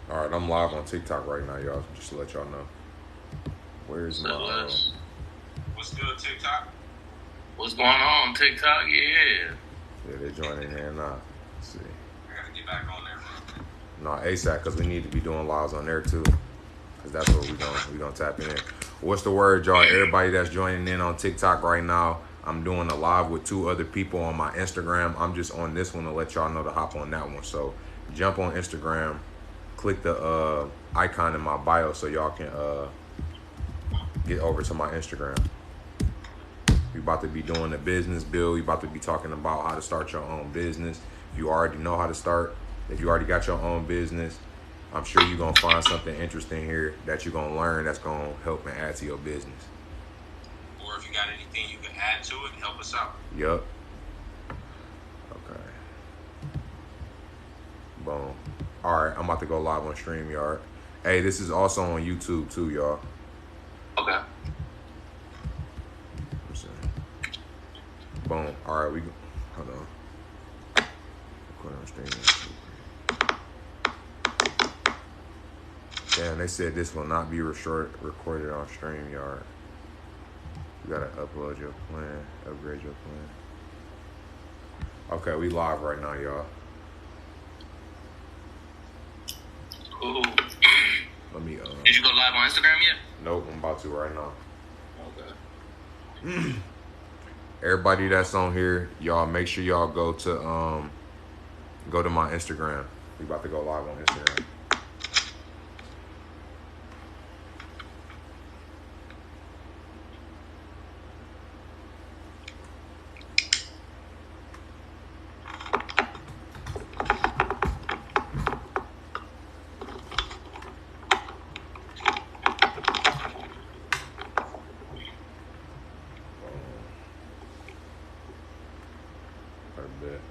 All right, I'm live on TikTok right now, y'all. Just to let y'all know. Where's So, my? What's good, TikTok? What's going on, TikTok? Yeah. Yeah, they're joining there now. Let's see. I gotta get back on there, bro. No, ASAP, because we need to be doing lives on there too. Because that's what we gonna tap in. What's the word, y'all? Everybody that's joining in on TikTok right now, I'm doing a live with 2 other people on my Instagram. I'm just on this one to let y'all know to hop on that one. So jump on Instagram, click the icon in my bio so y'all can get over to my Instagram. We about to be doing a business build. We about to be talking about how to start your own business. If you already know how to start, if you already got your own business, I'm sure you're going to find something interesting here that you're going to learn that's going to help and add to your business. Or if you got anything you can add to it, help us out. Yup. Okay. Boom. All right, I'm about to go live on StreamYard. Hey, this is also on YouTube too, y'all. Okay. Boom. All right, hold on. Recording on StreamYard. Damn, they said this will not be recorded on StreamYard. You gotta upload your plan, upgrade your plan. Okay, we live right now, y'all. Cool. Let me. Did you go live on Instagram yet? Nope, I'm about to right now. Okay. Everybody that's on here, y'all make sure y'all go to my Instagram. We about to go live on Instagram.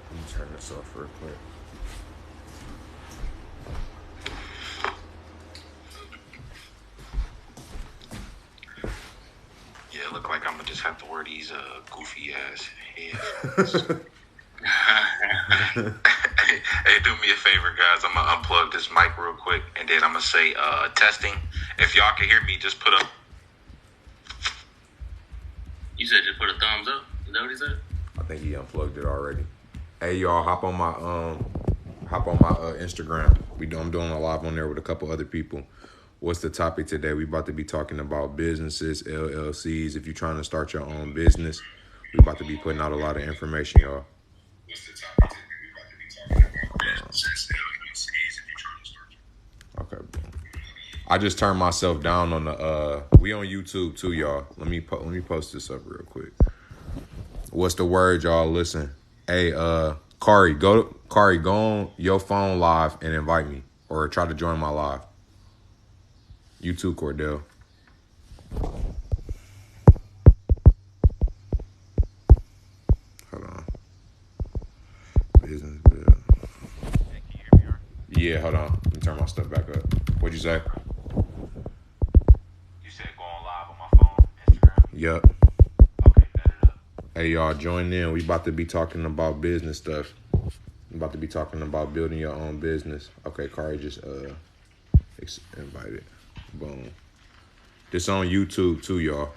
Let me turn this off real quick. Yeah, it look like I'm gonna just have to wear these goofy ass headphones. Hey, do me a favor, guys. I'm gonna unplug this mic real quick, and then I'm gonna say testing. If y'all can hear me, just put up. You said just put a thumbs up. Is that what he said? I think he unplugged it already. Hey, y'all, hop on my Instagram. I'm doing a live on there with a couple other people. What's the topic today? We about to be talking about businesses, LLCs. If you're trying to start your own business, we about to be putting out a lot of information, y'all. What's the topic today? We about to be talking about businesses, LLCs. If you're trying to start your own. Okay, boom. I just turned myself down on the. We on YouTube too, y'all. Let me post this up real quick. What's the word, y'all? Listen. Hey, Kari, go on your phone live and invite me, or try to join my live. You too, Cordell. Hold on. Business bill. Yeah, hold on. Let me turn my stuff back up. What'd you say? You said going live on my phone, Instagram. Yup. Okay, bet it up. Hey, y'all, join in. We about to be talking about business stuff. We about to be talking about building your own business. Okay, Kari just invited. Boom. This on YouTube too, y'all.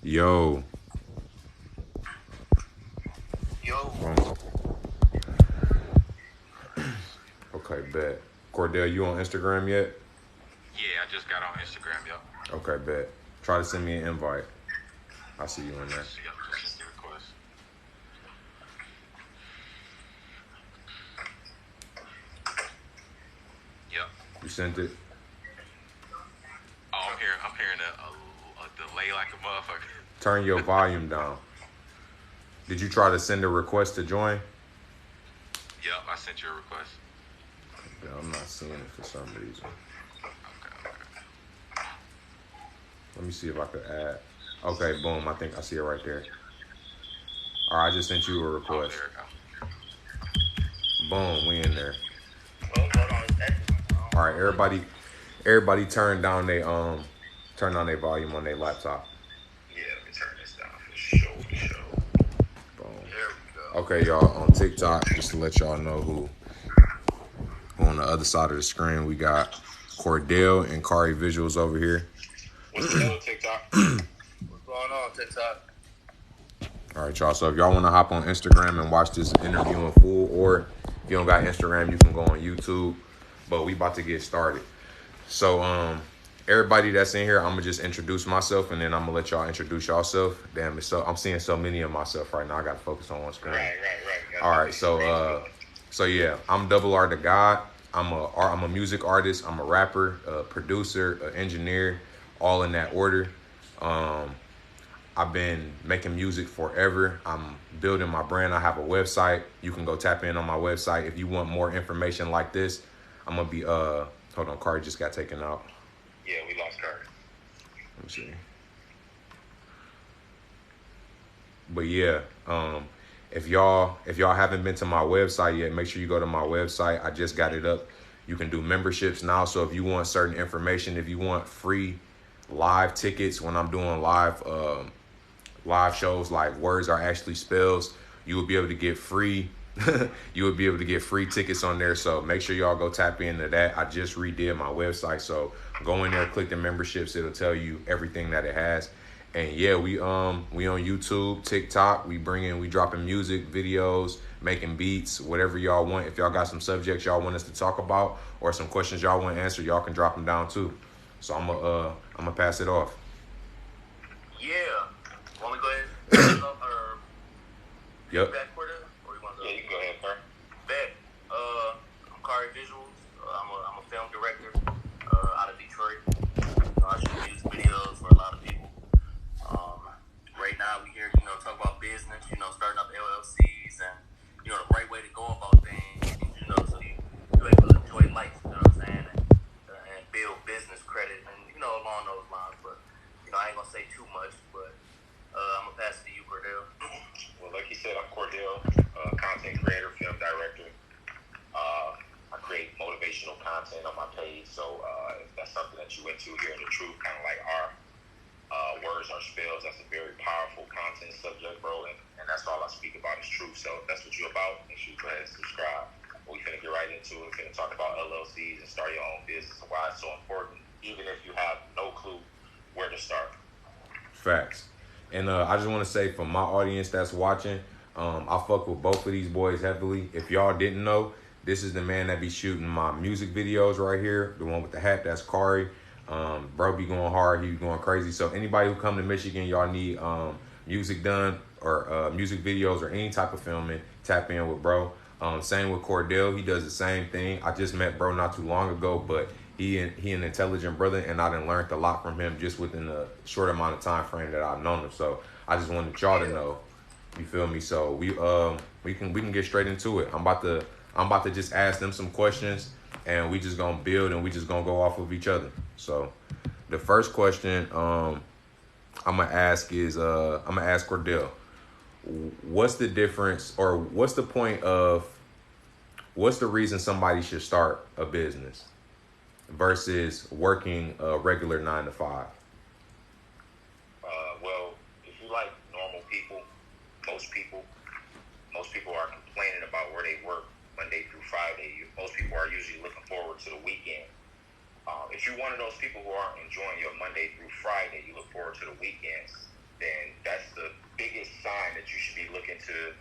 Yo. Okay, bet. Cordell, you on Instagram yet? Yeah, I just got on Instagram, yo. Okay, bet. Try to send me an invite. I see you in there. Just send the request. Yep. You sent it? Oh, I'm hearing a delay like a motherfucker. Turn your volume down. Did you try to send a request to join? Yep, I sent you a request. Yeah, I'm not seeing it for some reason. Okay. Let me see if I could add. Okay, boom. I think I see it right there. All right, I just sent you a request. Oh, there we go. Boom, we in there. All right, everybody turn down their volume on their laptop. Yeah, let me turn this down for sure. Boom. There we go. Okay, y'all, on TikTok, just to let y'all know who on the other side of the screen, we got Cordele and Kari Visuals over here. What's the deal, TikTok? What's going on, TikTok? All right, y'all. So if y'all want to hop on Instagram and watch this interview in full, or if you don't got Instagram, you can go on YouTube. But we about to get started. So everybody that's in here, I'm gonna just introduce myself, and then I'm gonna let y'all introduce yourself. Damn, it's so I'm seeing so many of myself right now. I gotta focus on one screen. Right. All right, so yeah, I'm Double R the God. I'm a music artist. I'm a rapper, a producer, an engineer, all in that order. I've been making music forever. I'm building my brand. I have a website. You can go tap in on my website if you want more information like this. I'm gonna be hold on, Cardi just got taken out. Yeah, we lost Cardi. Let me see. But yeah, if y'all haven't been to my website yet, make sure you go to my website. I just got it up. You can do memberships now. So if you want certain information, if you want free live tickets when I'm doing live shows like Words Are Actually Spells, you will be able to get free you would be able to get free tickets on there. So make sure y'all go tap into that. I just redid my website, so go in there, click the memberships. It'll tell you everything that it has. And yeah, we on YouTube, TikTok. We dropping music videos, making beats, whatever y'all want. If y'all got some subjects y'all want us to talk about or some questions y'all want answered, y'all can drop them down too. So I'm gonna pass it off. Yeah. Want me to go ahead? Yep. Back for this? Or you want to go? Yeah, you can go ahead, Cardi. Bet. I'm Kari Visuals. I'm a film director out of Detroit. I shoot music videos for a lot of people. Right now we here, talk about business, starting up LLCs and, the right way to go about things, so you're able to enjoy life, you know what I'm saying, and build business credit and, along those lines. But, I ain't gonna say too much, but I'm gonna pass it to you, Cordele. Well, like you said, I'm Cordele, content creator, film director. I create motivational content on my page, so if that's something that you into here in the truth, kind of like our words are spells, that's a very powerful content subject, bro, and that's all I speak about is truth. So if that's what you're about, make sure you go ahead and subscribe. We finna get right into it. We're finna talk about LLCs and start your own business and why it's so important, even if you have no clue where to start. Facts. And I just want to say for my audience that's watching, I fuck with both of these boys heavily. If y'all didn't know, this is the man that be shooting my music videos right here. The one with the hat, that's Kari. Bro be going hard. He be going crazy. So anybody who come to Michigan, y'all need music done or music videos or any type of filming, tap in with bro. Same with Cordele. He does the same thing. I just met bro not too long ago, but he an intelligent brother, and I done learned a lot from him just within a short amount of time frame that I've known him. So I just wanted y'all to know. You feel me? So we can get straight into it. I'm about to just ask them some questions, and we just gonna build, and we just gonna go off of each other. So the first question I'm gonna ask Cordele. What's the difference, or what's the point of, what's the reason somebody should start a business versus working a regular 9 to 5? Well, if you like normal people, most people are complaining about where they work Monday through Friday. Most people are usually looking forward to the weekend. If you're one of those people who aren't enjoying your Monday through Friday, you look forward to the weekends, then that's the biggest sign that you should be looking to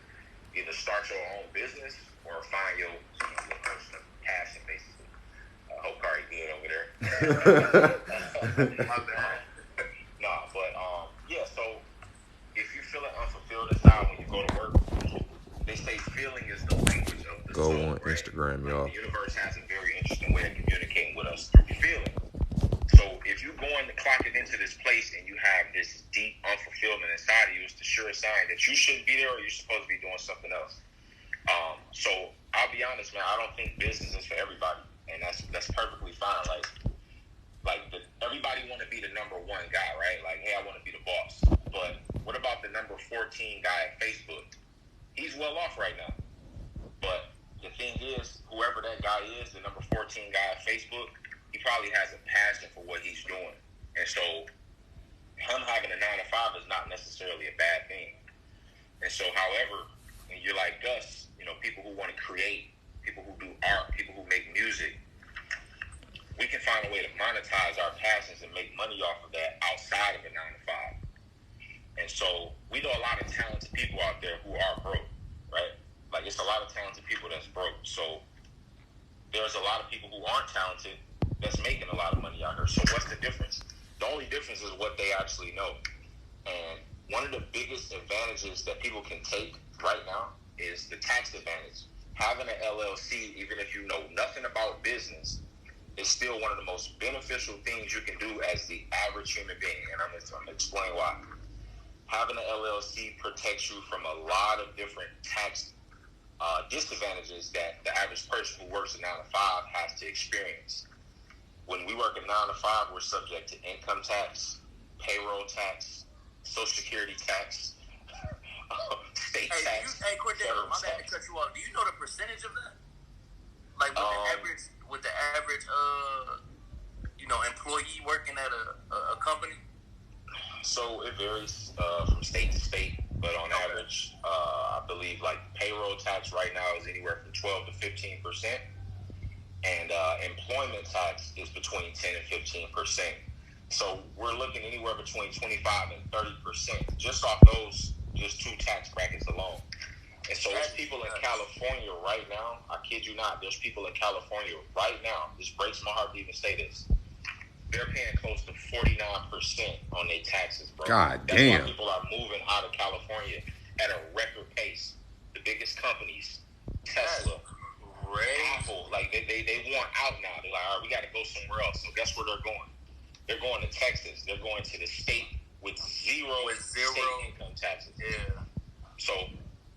either start your own business or find your personal passion, basically. I hope Kari good over there. Yeah, so if you're feeling unfulfilled inside when you go to work, they say feeling is the language of the soul. Go on Instagram, y'all. The universe has a very interesting way of communicating with us through feeling. So if you're going to clock it into this place and you have this deep unfulfillment inside of you, it's the sure sign that you shouldn't be there or you're supposed to be doing something else. So I'll be honest, man, I don't think business is for everybody, and that's perfectly fine. Everybody want to be the number one guy, right? Like, hey, I want to be the boss. But what about the number 14 guy at Facebook? He's well off right now. But the thing is, whoever that guy is, the number 14 guy at Facebook, he probably has a passion for what he's doing. And so him having a 9 to 5 is not necessarily a bad thing. And so, however, in you're like us, you know, people who want to create, people who do art, people who make music. We can find a way to monetize our passions and make money off of that outside of a 9 to 5. And so we know a lot of talented people out there who are broke, right? Like, it's a lot of talented people that's broke. So there's a lot of people who aren't talented that's making a lot of money out here. So what's the difference? The only difference is what they actually know. And one of the biggest advantages that people can take right now is the tax advantage. Having an LLC, even if you know nothing about business, is still one of the most beneficial things you can do as the average human being. And I'm going to explain why. Having an LLC protects you from a lot of different tax disadvantages that the average person who works a 9 to 5 has to experience. When we work a 9 to 5, we're subject to income tax, payroll tax, Social Security tax, state tax. Hey, Cordell, my bad to cut you off. Do you know the percentage of that? Like with the average, employee working at a company? So it varies from state to state, but on average, I believe like payroll tax right now is anywhere from 12 to 15%, and employment tax is between 10 and 15%. So we're looking anywhere between 25 and 30% just off those just 2 tax brackets alone. And so there's people in California right now, I kid you not, there's people in California right now, this breaks my heart to even say this, they're paying close to 49% on their taxes, bro. God That's damn. why people are moving out of California at a record pace. The biggest companies, Tesla, Apple, like they want out now. They're like, all right, we got to go somewhere else. So guess where they're going? They're going to Texas. They're going to the state with zero state income taxes. Yeah. So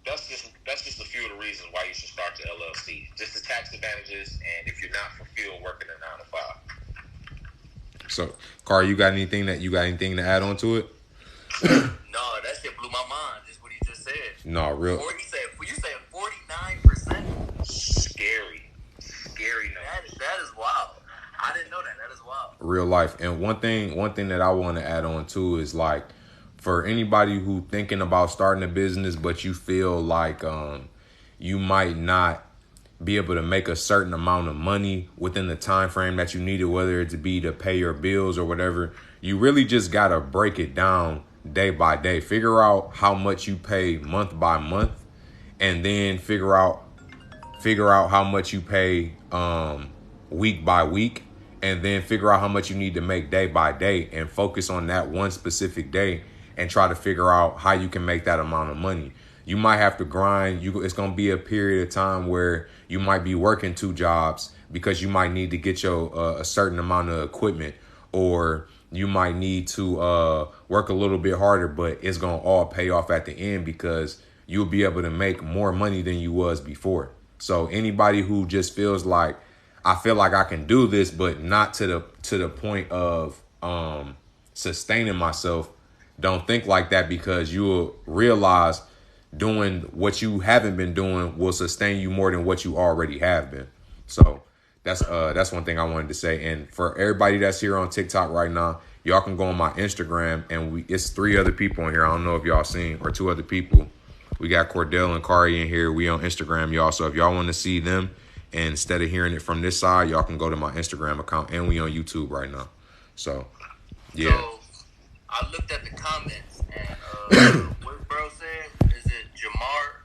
that's just a few of the reasons why you should start your LLC. Just the tax advantages, and if you're not fulfilled working a 9 to 5. So, Car, you got anything to add on to it? No, that shit blew my mind. Just what he just said. No, real. You said 49%. Scary numbers. That is wild. I didn't know that. That is wild. Real life. And one thing that I want to add on too is like, for anybody who thinking about starting a business, but you feel like you might not be able to make a certain amount of money within the time frame that you need it, whether it be to pay your bills or whatever, you really just gotta break it down day by day. Figure out how much you pay month by month, and then figure out how much you pay week by week, and then figure out how much you need to make day by day, and focus on that one specific day and try to figure out how you can make that amount of money. You might have to grind. It's going to be a period of time where you might be working 2 jobs because you might need to get your a certain amount of equipment, or you might need to work a little bit harder, but it's going to all pay off at the end because you'll be able to make more money than you was before. So anybody who just feels like, I feel like I can do this, but not to the point of sustaining myself, don't think like that, because you'll realize doing what you haven't been doing will sustain you more than what you already have been. So that's one thing I wanted to say. And for everybody that's here on TikTok right now, y'all can go on my Instagram, and it's 3 other people in here. I don't know if y'all seen, or 2 other people. We got Cordele and Kari in here. We on Instagram, y'all. So if y'all want to see them, and instead of hearing it from this side, y'all can go to my Instagram account, and we on YouTube right now. So, yeah. So, I looked at the comments, and what bro said, is it Jamara?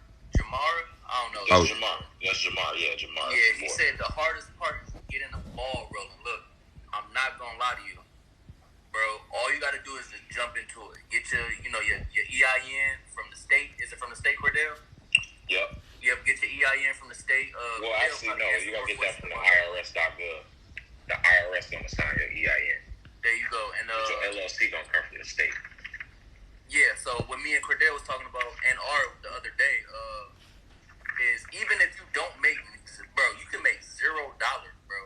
I don't know. That's Jamar. Yeah, Jamar. Yeah, he said the hardest part is getting the ball rolling. Look, I'm not going to lie to you, bro. All you got to do is just jump into it. Get your EIN from the state. Is it from the state, Cordell? Yep. Yep, get your EIN from the state. Well, actually, no. You got to get that from the IRS.gov. The IRS going to sign your EIN. There you go. And your LLC going to come from the state. Yeah, so what me and Cordell was talking about, and Art the other day, is even if you don't make, bro, you can make $0, bro,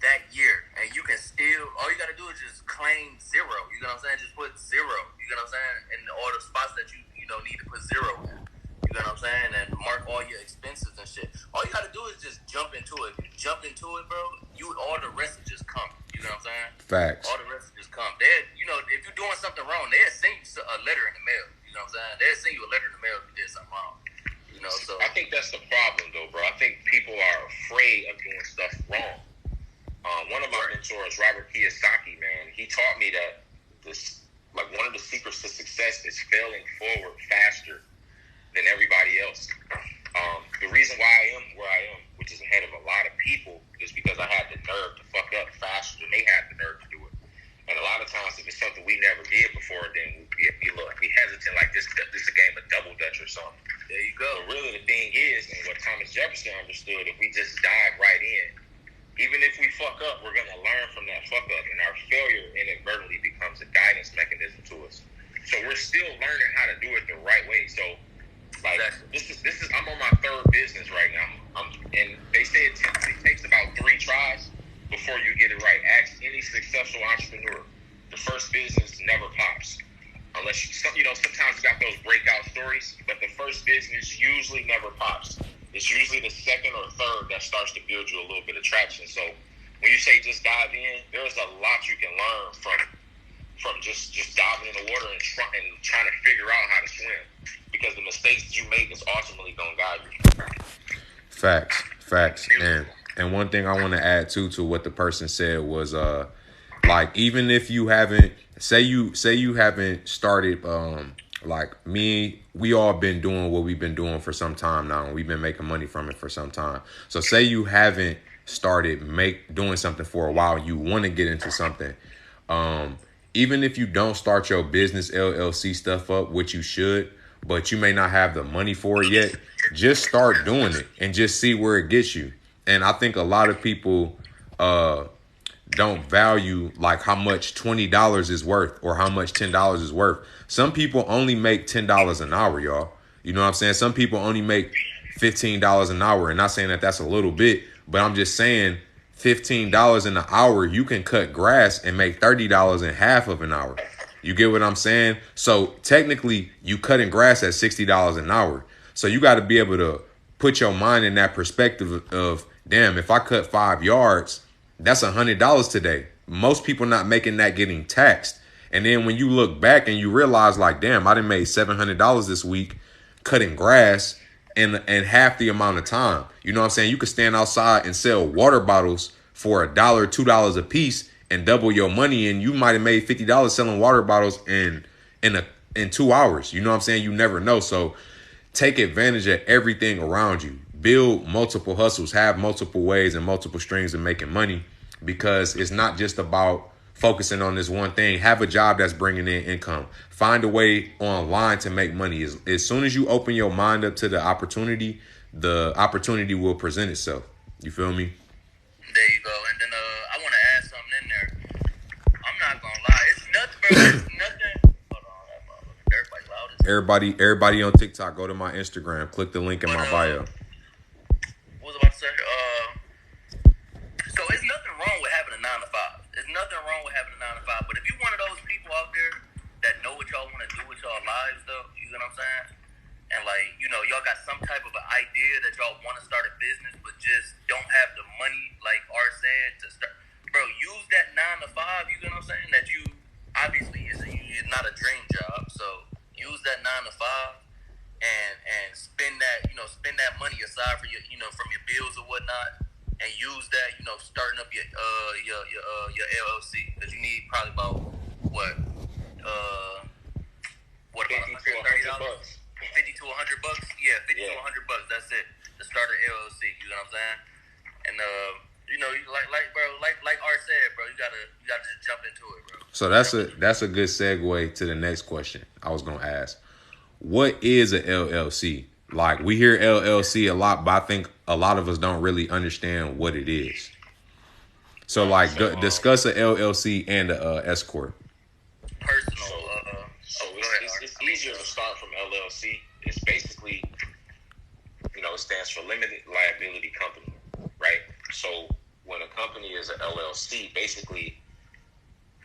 that year, and you can still, all you got to do is just claim 0. You know what I'm saying? Just put 0. You know what I'm saying? In all the spots that you need to put 0 in. You know what I'm saying? And mark all your expenses and shit. All you got to do is just jump into it. If you jump into it, bro, all the rest will just come. You know what I'm saying? Facts. All the rest will just come. If you're doing something wrong, they'll send you a letter in the mail. You You know what I'm saying? They'll send you a letter in the mail if you did something wrong. You know, so I think that's the problem, though, bro. I think people are afraid of doing stuff wrong. One of my mentors, Robert Kiyosaki, man, he taught me that one of the secrets to success is failing forward faster than everybody else. The reason why I am where I am, which is ahead of a lot of people, is because I had the nerve to fuck up faster than they had the nerve to do it. And a lot of times, if it's something we never did before, then we hesitant like this is a game of double dutch or something. There you go. But really, the thing is, and what Thomas Jefferson understood, if we just dive right in, even if we fuck up, we're going to learn from that fuck up, and our failure inadvertently becomes a guidance mechanism to us. So we're still learning how to do it the right way. So, like, this is I'm on my third business right now. And they say it takes about 3 tries before you get it right. Ask any successful entrepreneur. The first business never pops. Unless sometimes you got those breakout stories, but the first business usually never pops. It's usually the second or third that starts to build you a little bit of traction. So when you say just dive in, there's a lot you can learn from just diving in the water and trying to figure out how to swim. Because the mistakes you make is ultimately going to guide you. Facts. And one thing I want to add too to what the person said was like, even if you haven't say you haven't started like me, we all been doing what we've been doing for some time now, and we've been making money from it for some time. So say you haven't started doing something for a while, you want to get into something. Even if you don't start your business LLC stuff up, which you should, but you may not have the money for it yet, just start doing it and just see where it gets you. And I think a lot of people don't value like how much $20 is worth or how much $10 is worth. Some people only make $10 an hour, y'all. You know what I'm saying? Some people only make $15 an hour. And not saying that that's a little bit, but I'm just saying $15 in an hour, you can cut grass and make $30 in half of an hour. You get what I'm saying? So technically, you cutting grass at $60 an hour. So you got to be able to put your mind in that perspective of, damn, if I cut 5 yards, that's $100 today. Most people not making that getting taxed. And then when you look back and you realize like, damn, I done made $700 this week cutting grass in half the amount of time. You know what I'm saying? You could stand outside and sell water bottles for $1, $2 a piece and double your money. And you might have made $50 selling water bottles in 2 hours. You know what I'm saying? You never know. So take advantage of everything around you. Build multiple hustles, have multiple ways and multiple streams of making money, because it's not just about focusing on this one thing. Have a job that's bringing in income. Find a way online to make money. As soon as you open your mind up to the opportunity will present itself. You feel me? There you go. And then I want to add something in there. I'm not going to lie. It's nothing, bro. It's nothing. Hold on. Everybody loud. Everybody on TikTok, go to my Instagram. Click the link in my bio. What was I about to say? So it's nothing wrong with having a 9-to-5. There's nothing wrong with having a 9-to-5. But if you're one of those people out there that know what y'all want to do with y'all lives, though, you know what I'm saying? And like, you know, y'all got some type of an idea that y'all want to start a business, but just don't have the money, like R said, to start. Bro, use that 9-to-5. You know what I'm saying? That you obviously is not a dream job. So use that 9-to-5. And spend that money aside for your, from your bills or whatnot, and use that, starting up your LLC, because you need probably about what about $50 to $100? Yeah, $50 to $100. That's it to start an LLC. You know what I'm saying? And like R said, bro, you gotta just jump into it, bro. So that's a good segue to the next question I was gonna ask. What is a LLC? Like, we hear LLC a lot, but I think a lot of us don't really understand what it is. So like, discuss a LLC and a S corp. Personal. It's easier to start from LLC. It's basically, it stands for limited liability company, right? So when a company is an LLC, basically,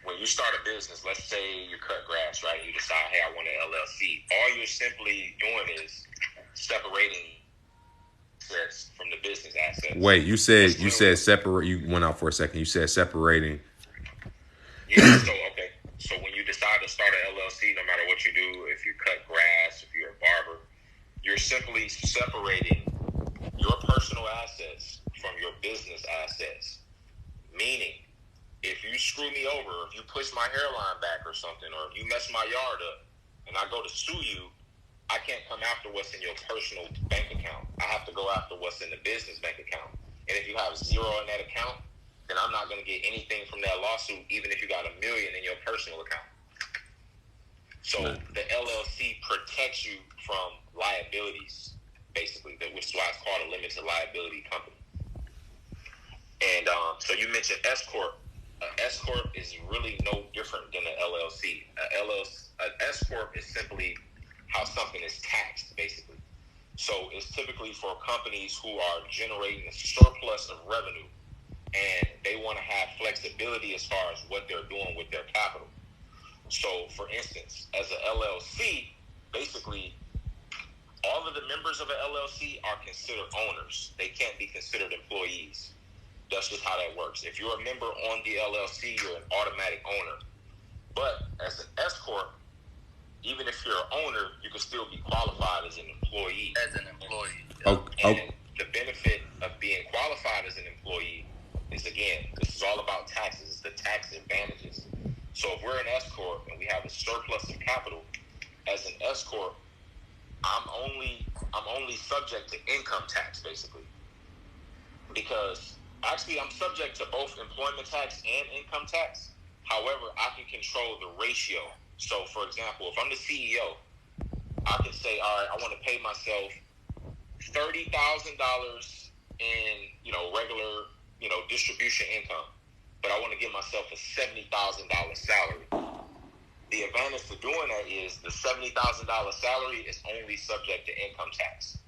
when you start a business, let's say you cut grass, right? You decide, hey, I want an LLC. All you're simply doing is separating assets from the business assets. Wait, you said separate. You went out for a second. You said separating. Yeah. So when you decide to to start an LLC, no matter what you do, if you cut grass, if you're a barber, you're simply separating your personal assets from your business assets. Meaning, if you screw me over, if you push my hairline back or something, or if you mess my yard up and I go to sue you, I can't come after what's in your personal bank account. I have to go after what's in the business bank account. And if you have zero in that account, then I'm not going to get anything from that lawsuit, even if you got $1 million in your personal account. So the LLC protects you from liabilities, basically, which is why it's called a limited liability company. And so you mentioned S corp. S corp is really no different than an LLC. An S corp is simply how something is taxed, basically. So it's typically for companies who are generating a surplus of revenue, and they want to have flexibility as far as what they're doing with their capital. So, for instance, as an LLC, basically, all of the members of an LLC are considered owners. They can't be considered employees. That's just how that works. If you're a member on the LLC, you're an automatic owner. But as an S corp, even if you're an owner, you can still be qualified as an employee. As an employee. And the benefit of being qualified as an employee is, again, this is all about taxes. It's the tax advantages. So if we're an S corp and we have a surplus of capital, as an S corp, I'm only subject to income tax, basically, because actually I'm subject to both employment tax and income tax. However, I can control the ratio. So, for example, if I'm the CEO, I can say, all right, I want to pay myself $30,000 in regular distribution income, but I want to give myself a $70,000 salary. The advantage to doing that is the $70,000 salary is only subject to income tax,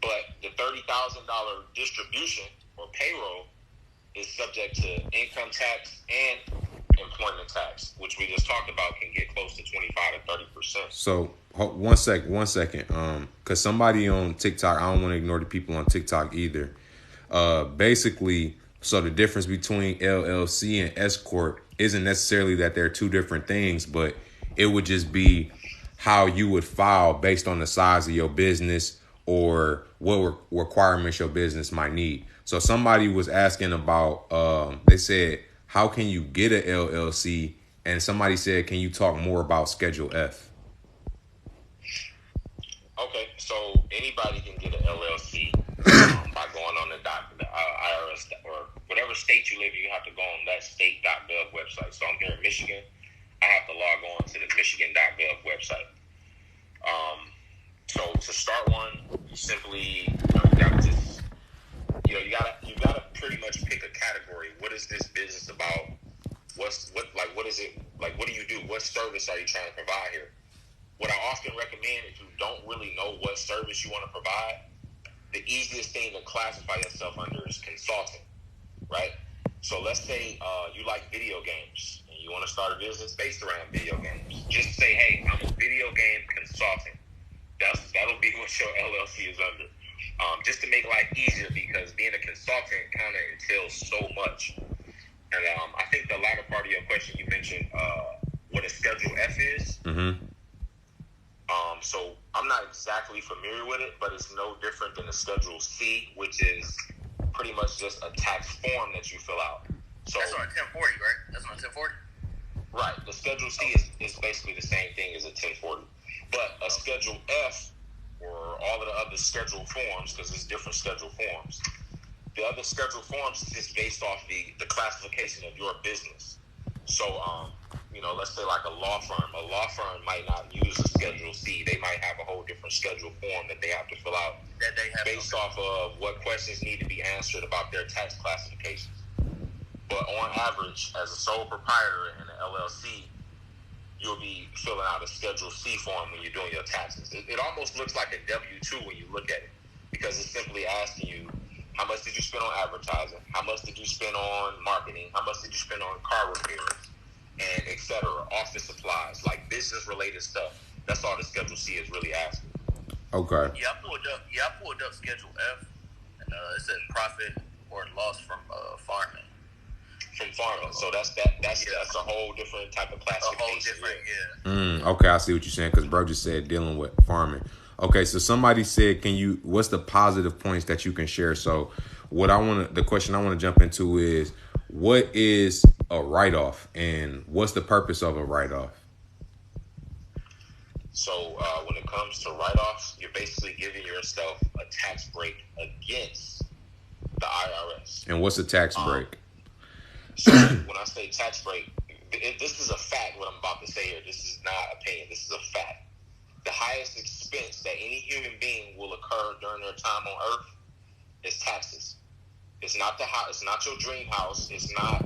but the $30,000 distribution or payroll is subject to income tax and employment tax, which we just talked about can get close to 25 to 30%. So one second, because somebody on TikTok, I don't want to ignore the people on TikTok either. Basically, so the difference between LLC and S corp isn't necessarily that they're two different things, but it would just be how you would file based on the size of your business or what requirements your business might need. So somebody was asking about, they said, how can you get an LLC? And somebody said, can you talk more about Schedule F? Okay, so anybody can get an LLC by going on the IRS or whatever state you live in. You have to go on that state.gov website. So I'm here in Michigan. I have to log on to the michigan.gov website. So to start one, you simply you gotta pretty much pick a category. What is this business about? What is it like? What do you do? What service are you trying to provide here? What I often recommend, if you don't really know what service you want to provide, the easiest thing to classify yourself under is consulting, right? So let's say you like video games and you want to start a business based around video games. Just say, hey, I'm a video game consultant. That'll be what your LLC is under. Just to make life easier, because being a consultant kind of entails so much. And I think the latter part of your question, you mentioned what a Schedule F is. Mm-hmm. So I'm not exactly familiar with it, but it's no different than a Schedule C, which is pretty much just a tax form that you fill out. So that's on a 1040, right? That's on a 1040? Right. The Schedule C is basically the same thing as a 1040. But a Schedule F, or all of the other schedule forms, because there's different schedule forms, the other schedule forms is just based off the classification of your business. So, let's say like a law firm might not use a Schedule C. They might have a whole different schedule form that they have to fill out based off of what questions need to be answered about their tax classifications. But on average, as a sole proprietor in an LLC, you'll be filling out a Schedule C form when you're doing your taxes. It almost looks like a W-2 when you look at it, because it's simply asking you, how much did you spend on advertising? How much did you spend on marketing? How much did you spend on car repairs? And et cetera, office supplies, like business-related stuff. That's all the Schedule C is really asking. Okay. Yeah, I pulled up Schedule F, and it said profit or loss from farming. from farming. So that's a whole different type of classification. A whole different, Okay, I see what you're saying, because bro just said dealing with farming. Okay, so somebody said, what's the positive points that you can share? So the question I want to jump into is, what is a write-off and what's the purpose of a write-off? So when it comes to write-offs, you're basically giving yourself a tax break against the IRS. And what's a tax break? So when I say tax break, this is a fact, what I'm about to say here. This is not opinion. This is a fact. The highest expense that any human being will occur during their time on Earth is taxes. It's not the house. It's not your dream house. It's not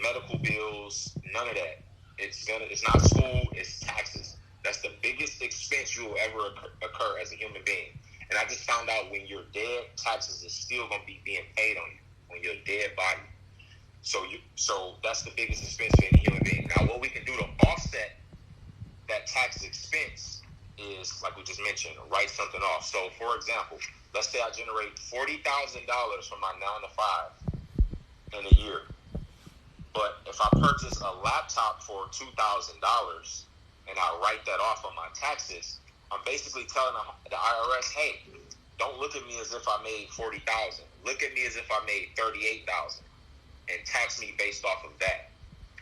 medical bills. None of that. It's not school. It's taxes. That's the biggest expense you will ever occur as a human being. And I just found out when you're dead, taxes is still going to be being paid on you when you're a dead body. So that's the biggest expense for any human being. Now, what we can do to offset that tax expense is, like we just mentioned, write something off. So, for example, let's say I generate $40,000 from my 9 to 5 in a year. But if I purchase a laptop for $2,000 and I write that off on my taxes, I'm basically telling the IRS, hey, don't look at me as if I made $40,000. Look at me as if I made $38,000 and tax me based off of that.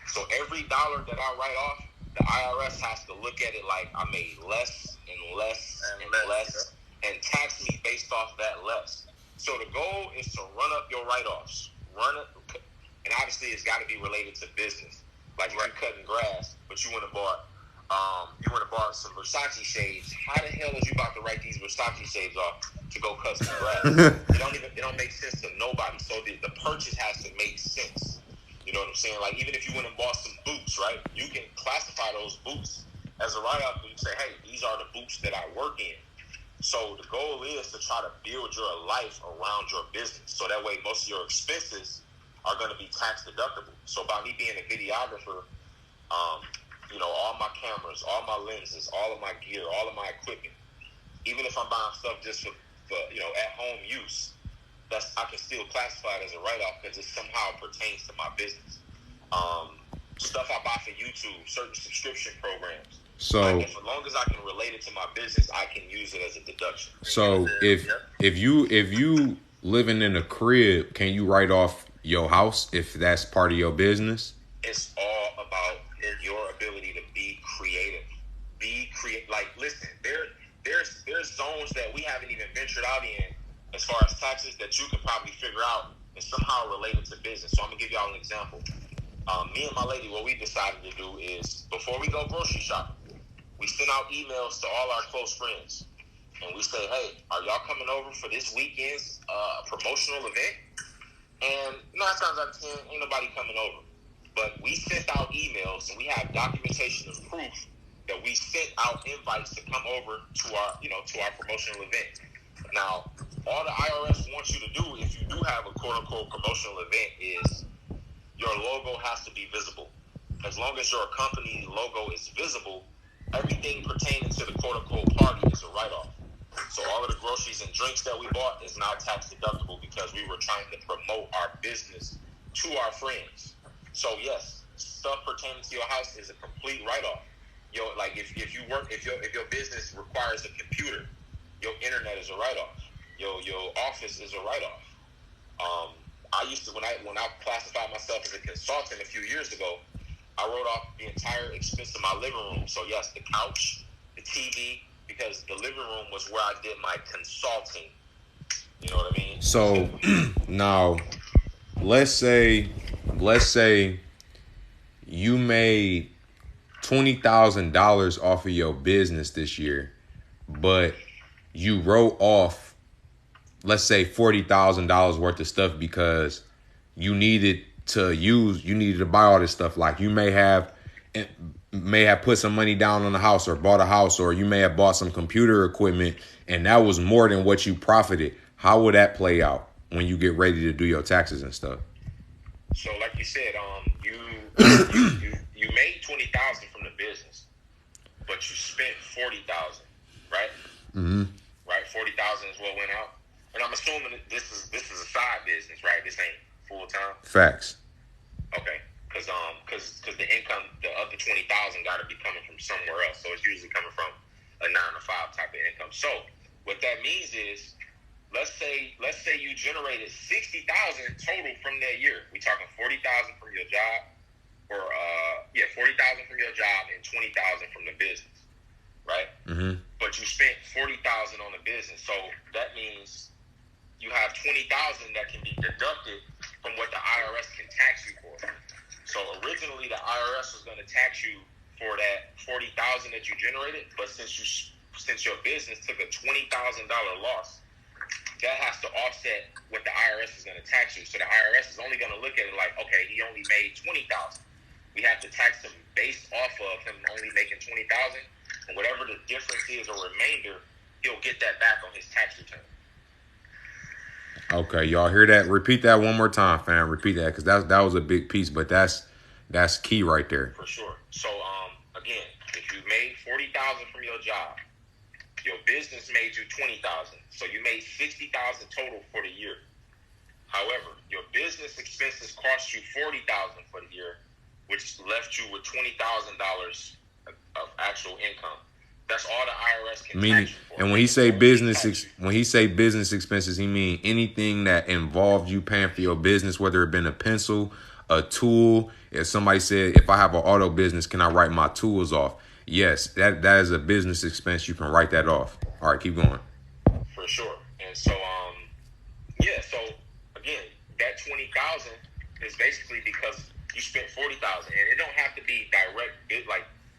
So every dollar that I write off, the IRS has to look at it like I made less and less and less and tax me based off that less. So the goal is to run up your write-offs. And obviously it's got to be related to business. Like if you're cutting grass, but you went and bought some Versace shades. How the hell is you about to write these Versace shades off to go cut some grass? It don't make sense to nobody. So the purchase has to make sense. You know what I'm saying? Like even if you went and bought some boots, right? You can classify those boots as a write-off and say, hey, these are the boots that I work in. So the goal is to try to build your life around your business. So that way most of your expenses are going to be tax deductible. So by me being a videographer, all my cameras, all my lenses, all of my gear, all of my equipment, even if I'm buying stuff just for at home use, I can still classify it as a write-off because it somehow pertains to my business. Stuff I buy for YouTube, certain subscription programs. So as long as I can relate it to my business, I can use it as a deduction. So if you living in a crib, can you write off your house if that's part of your business? It's all about your ability to be creative. Like, listen, there's zones that we haven't even ventured out in as far as taxes that you could probably figure out and somehow related to business. So I'm gonna give y'all an example. Me and my lady, what we decided to do is before we go grocery shopping, we send out emails to all our close friends, and we say, "Hey, are y'all coming over for this weekend's promotional event?" And 9 times out of 10, ain't nobody coming over. But we sent out emails, and we have documentation and proof that we sent out invites to come over to our promotional event. Now, all the IRS wants you to do, if you do have a quote-unquote promotional event, is your logo has to be visible. As long as your company logo is visible, everything pertaining to the quote-unquote party is a write-off. So all of the groceries and drinks that we bought is now tax deductible because we were trying to promote our business to our friends. So yes, stuff pertaining to your house is a complete write-off. Like if your business requires a computer, your internet is a write-off. Your office is a write-off. I used to when I classified myself as a consultant a few years ago, I wrote off the entire expense of my living room. So yes, the couch, the TV, because the living room was where I did my consulting. You know what I mean? So now, let's say you made $20,000 off of your business this year, but you wrote off, let's say $40,000 worth of stuff because you needed to buy all this stuff. Like you may have put some money down on the house or bought a house, or you may have bought some computer equipment and that was more than what you profited. How would that play out when you get ready to do your taxes and stuff? So like you said, you made $20,000 from the business, but you spent $40,000, right? Mm-hmm. Right, $40,000 is what went out, and I'm assuming that this is a side business, right? This ain't full time. Facts. Okay, because the income, the other 20,000 got to be coming from somewhere else. So it's usually coming from a 9 to 5 type of income. So what that means is, let's say you generated 60,000 total from that year. We talking 40,000 from your job, or 40,000 from your job and 20,000 from the business, right? Mm-hmm. But you spent 40,000 on the business, so that means you have 20,000 that can be deducted from what the IRS can tax you for. So originally the IRS was going to tax you for that 40,000 that you generated, but since your business took a $20,000 loss, that has to offset what the IRS is going to tax you. So the IRS is only going to look at it like, okay, he only made 20,000. We have to tax him based off of him only making 20,000, and whatever the difference is or remainder, he'll get that back on his tax return. Okay, y'all hear that? Repeat that one more time, fam. Repeat that, because that was a big piece, but that's key right there. For sure. So again, if you made 40,000 from your job, your business made you 20,000, so you made 60,000 total for the year. However, your business expenses cost you 40,000 for the year, which left you with $20,000 of actual income. That's all the IRS can tax you for. And when he say business expenses, he mean anything that involved you paying for your business, whether it been a pencil, a tool. If somebody said, if I have an auto business, can I write my tools off? Yes, that is a business expense. You can write that off. All right, keep going. For sure. And so, so again, that 20,000 is basically because you spent 40,000, and it don't have to be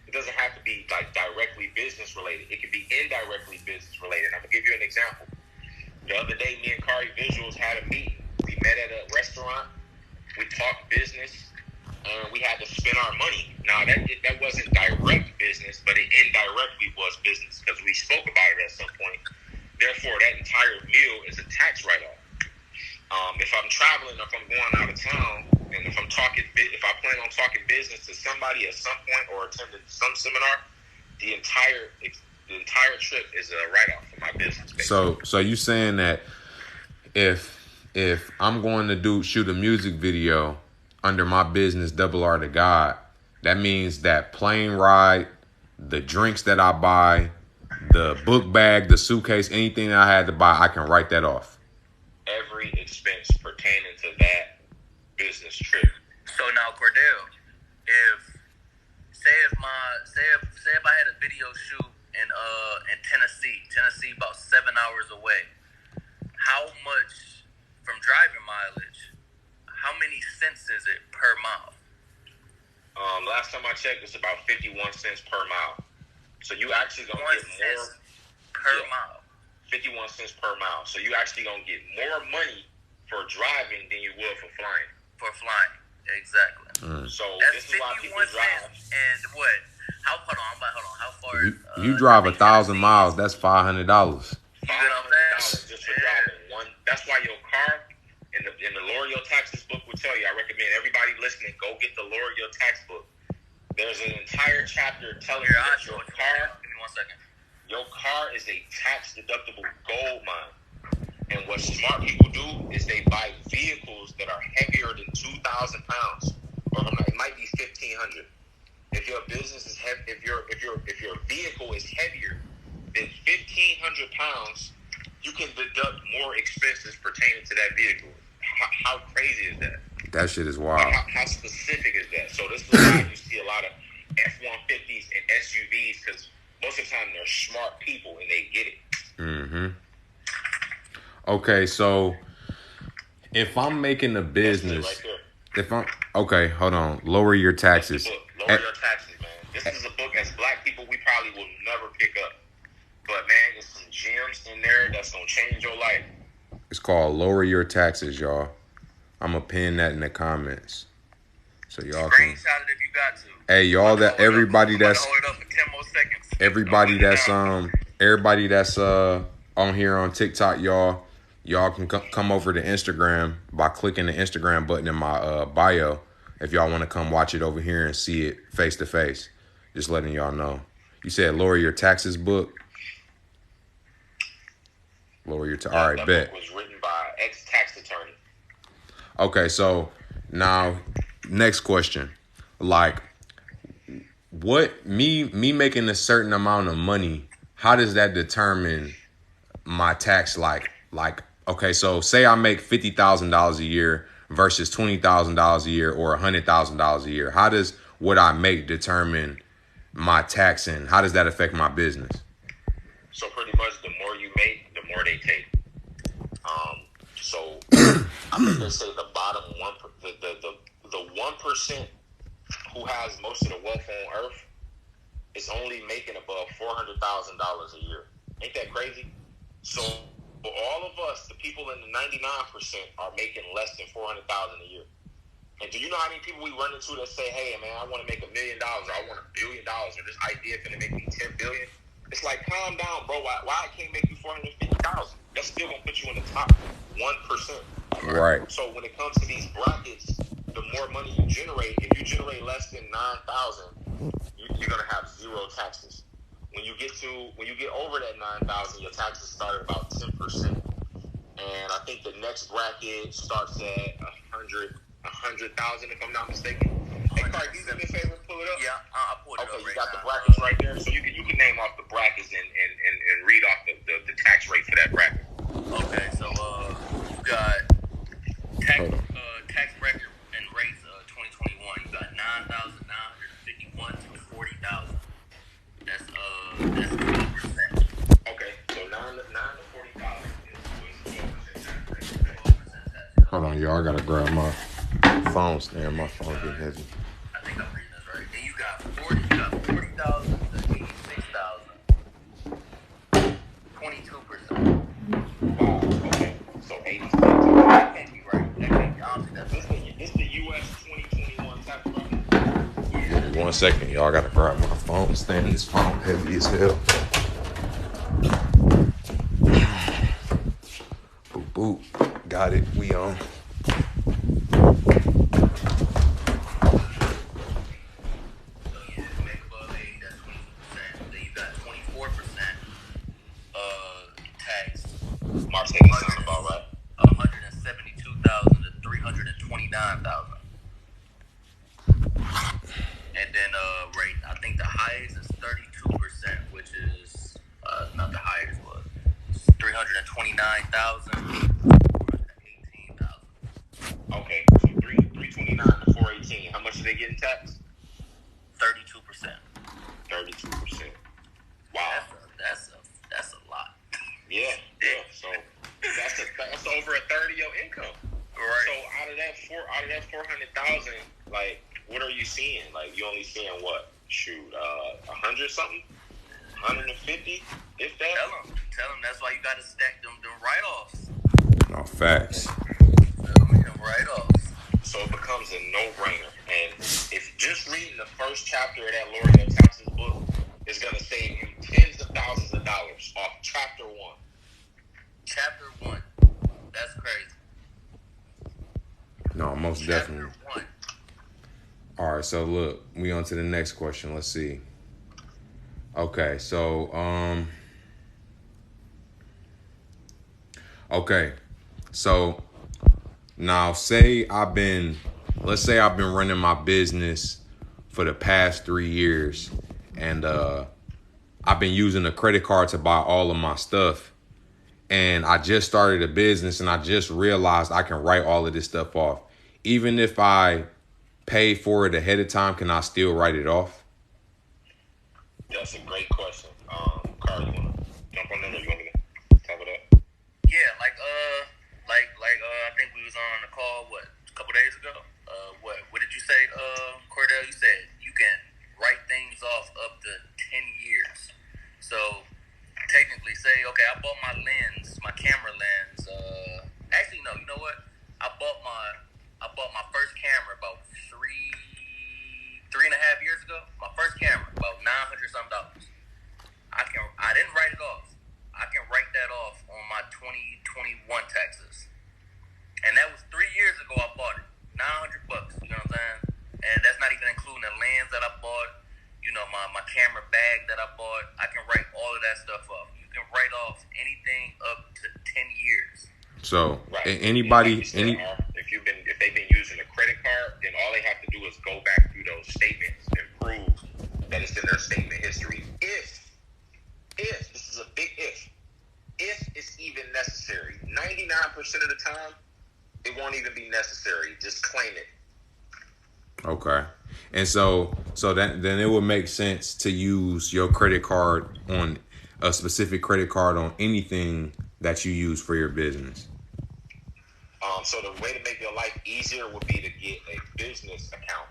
it doesn't have to be like directly business related. It could be indirectly business related. I'm gonna give you an example. The other day, me and Kari Visuals had a meeting. We met at a restaurant. We talked business, and we had to spend our money. Now that wasn't direct business, but it indirectly was business because we spoke about it at some point. Therefore, that entire meal is a tax write-off. If I'm traveling, if I'm going out of town, and if I plan on talking business to somebody at some point or attending some seminar, the entire trip is a write-off for my business. Basically. So you saying that if I'm going to shoot a music video under my business, Double R to God, that means that plane ride, the drinks that I buy, the book bag, the suitcase, anything that I had to buy, I can write that off. Every expense pertaining to that business trip. So now, Cordell, if I had a video shoot in Tennessee about 7 hours away, how much from driving mileage? How many cents is it per mile? Last time I checked, it's about 51 cents per mile. So you actually gonna get more per mile. 51 cents per mile. So you actually gonna get more money for driving than you would for flying. Exactly. So that's this is why people drive. And what? Hold on. How far? You drive 1,000 miles. That's $500. $500 just for driving one. That's why your car in the Lower Your Taxes book will tell you. I recommend everybody listening go get the Lower Your Tax book. There's an entire chapter telling you that your car. Give me 1 second. Your car is a tax-deductible gold mine. And what smart people do is they buy vehicles that are heavier than 2,000 pounds. Or it might be 1,500. If your business is heavy, if your vehicle is heavier than 1,500 pounds, you can deduct more expenses pertaining to that vehicle. How crazy is that? That shit is wild. How specific is that? So this is why you see a lot of F-150s and SUVs, because most of the time they're smart people and they get it. Mm-hmm. Okay, so if I'm making a business, hold on, lower your taxes. Lower your taxes, man. This is a book as black people we probably will never pick up. But man, there's some gems in there that's gonna change your life. It's called Lower Your Taxes, y'all. I'm gonna pin that in the comments. So y'all can screenshot it if you got to. Hey, y'all, that everybody that's hold it up for 10 more seconds. Everybody that's on here on TikTok, y'all can come over to Instagram by clicking the Instagram button in my bio if y'all want to come watch it over here and see it face to face. Just letting y'all know. You said Lower Your Taxes book. All right, bet. Book was written by ex-tax attorney. Okay, so now next question. Like, what me making a certain amount of money, how does that determine my tax? Like, okay, so say I make $50,000 a year versus $20,000 a year or $100,000 a year. How does what I make determine my tax, and how does that affect my business? So pretty much, the more you make, the more they take. So I think they say the bottom one, the 1% who has most of the wealth on earth is only making above $400,000 a year. Ain't that crazy? So for all of us, the people in the 99% are making less than $400,000 a year. And do you know how many people we run into that say, "Hey, man, I want to make $1 million, or I want $1 billion, or this idea is going to make me $10 billion"? It's like, calm down, bro. Why I can't make you $450,000? That's still gonna put you in the top 1%. Right. So when it comes to these brackets, the more money you generate, if you generate less than 9,000, you're gonna have zero taxes. When you get over that 9,000, your taxes start at about 10%. And I think the next bracket starts at 100,000, if I'm not mistaken. Hey, Carl, can you do me a favor and pull it up? Yeah, I'll pull it up. Okay, you right got now. the brackets right there, so you can name off the brackets and read off the tax rate for that bracket. Okay, so you got tax bracket and rates 2021. You got 9,951 to 40,000. That's 20%. Okay, so 9 to 40,000 is 12% tax rate. Hold on, y'all. I gotta grab my phone stand. My phone getting heavy. I think I'm reading this right. And you got 40,000 to 86,000. 22%. Wow, okay. So 80. That can't be right. That can't be. I don't think that's right. It's the U.S. 2021 tax bracket. Give me 1 second, y'all. I gotta grab my phone stand. This phone heavy as hell. Boop boop. Got it. We on. March taking sound about right. 172,000 to 329,000. And then rate, I think the highest is 32%, which is not the highest, but 329,000 to 418,000. Okay, so 329 to 418. How much are they getting taxed? 32%. 32%. Wow. That's a lot. Yeah. So that's over a third of your income. Right. So out of that 400,000, like, what are you seeing? Like, you only seeing what? Shoot, 100 something, 150, if that. Tell them that's why you got to stack them write-offs. No facts. Them write-offs. So it becomes a no-brainer. And if just reading the first chapter of that Lord Your Taxes book is going to save you tens of thousands of dollars off chapter 1. Chapter 1. That's crazy. No, most definitely. Chapter 1. All right, so look, we on to the next question. Let's see. Okay, so okay, so now let's say I've been running my business for the past 3 years, and I've been using a credit card to buy all of my stuff, and I just started a business, and I just realized I can write all of this stuff off. Even if I pay for it ahead of time, can I still write it off? That's a great question. Carl, you want to jump on that, or you want me to cover that? Yeah, like I think we was on a call a couple days ago. What did you say, Cordell? You said you can write things off up to 10 years. So technically, say, okay, I bought my camera lens. Actually, no, you know what? I bought my first camera about three and a half years ago. My first camera, about $900 something. I didn't write it off. I can write that off on my 2021 taxes. And that was 3 years ago I bought it. $900, you know what I'm saying? And that's not even including the lens that I bought, you know, my camera bag that I bought. I can write all of that stuff off. You can write off anything up to 10 years. So right. anybody, if they've been using a credit card, then all they have to of the time, it won't even be necessary. Just claim it. Okay. And so then it would make sense to use your credit card on a specific credit card on anything that you use for your business. So the way to make your life easier would be to get a business account.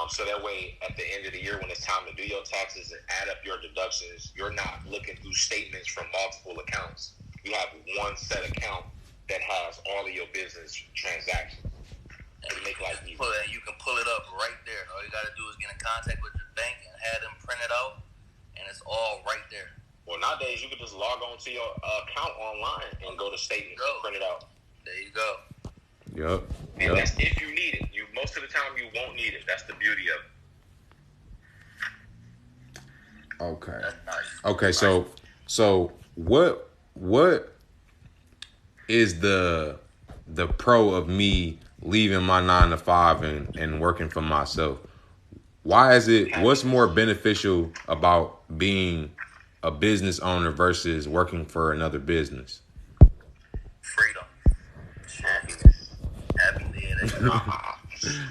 So that way, at the end of the year, when it's time to do your taxes and add up your deductions, you're not looking through statements from multiple accounts. You have one set account that has all of your business transactions. And make life easier. You can pull it up right there. All you got to do is get in contact with your bank and have them print it out, and it's all right there. Well, nowadays, you can just log on to your account online and go to statements and print it out. There you go. Yep. And that's if you need it. Most of the time, you won't need it. That's the beauty of it. Okay. That's nice. Okay, so what is the pro of me leaving my 9 to 5 and working for myself? What's more beneficial about being a business owner versus working for another business? Freedom. Happiness.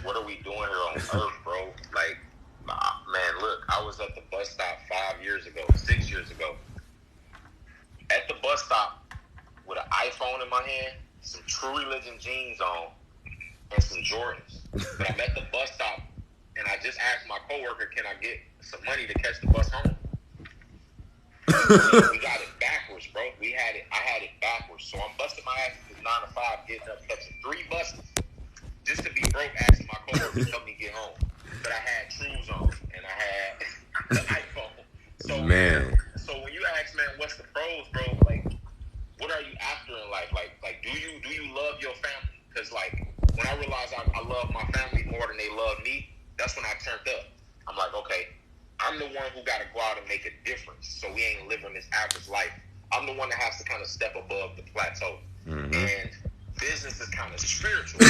What are we doing here on earth, bro? Like, man, look, I was at the bus stop 6 years ago. At the bus stop with an iPhone in my hand, some True Religion jeans on, and some Jordans. But I'm at the bus stop, and I just asked my coworker, can I get some money to catch the bus home? We got it backwards, bro. I had it backwards. So I'm busting my ass to 9 to 5, getting up, catching 3 buses, just to be broke, asking my coworker to help me get home. But I had Trues on, and I had the iPhone. So, man. So when you ask, man, what's the pros, bro? Like, what are you after in life? Like, do you love your family? Because, like, when I realized I love my family more than they love me, that's when I turned up. I'm like, okay, I'm the one who got to go out and make a difference. So we ain't living this average life. I'm the one that has to kind of step above the plateau. Mm-hmm. And business is kind of spiritual.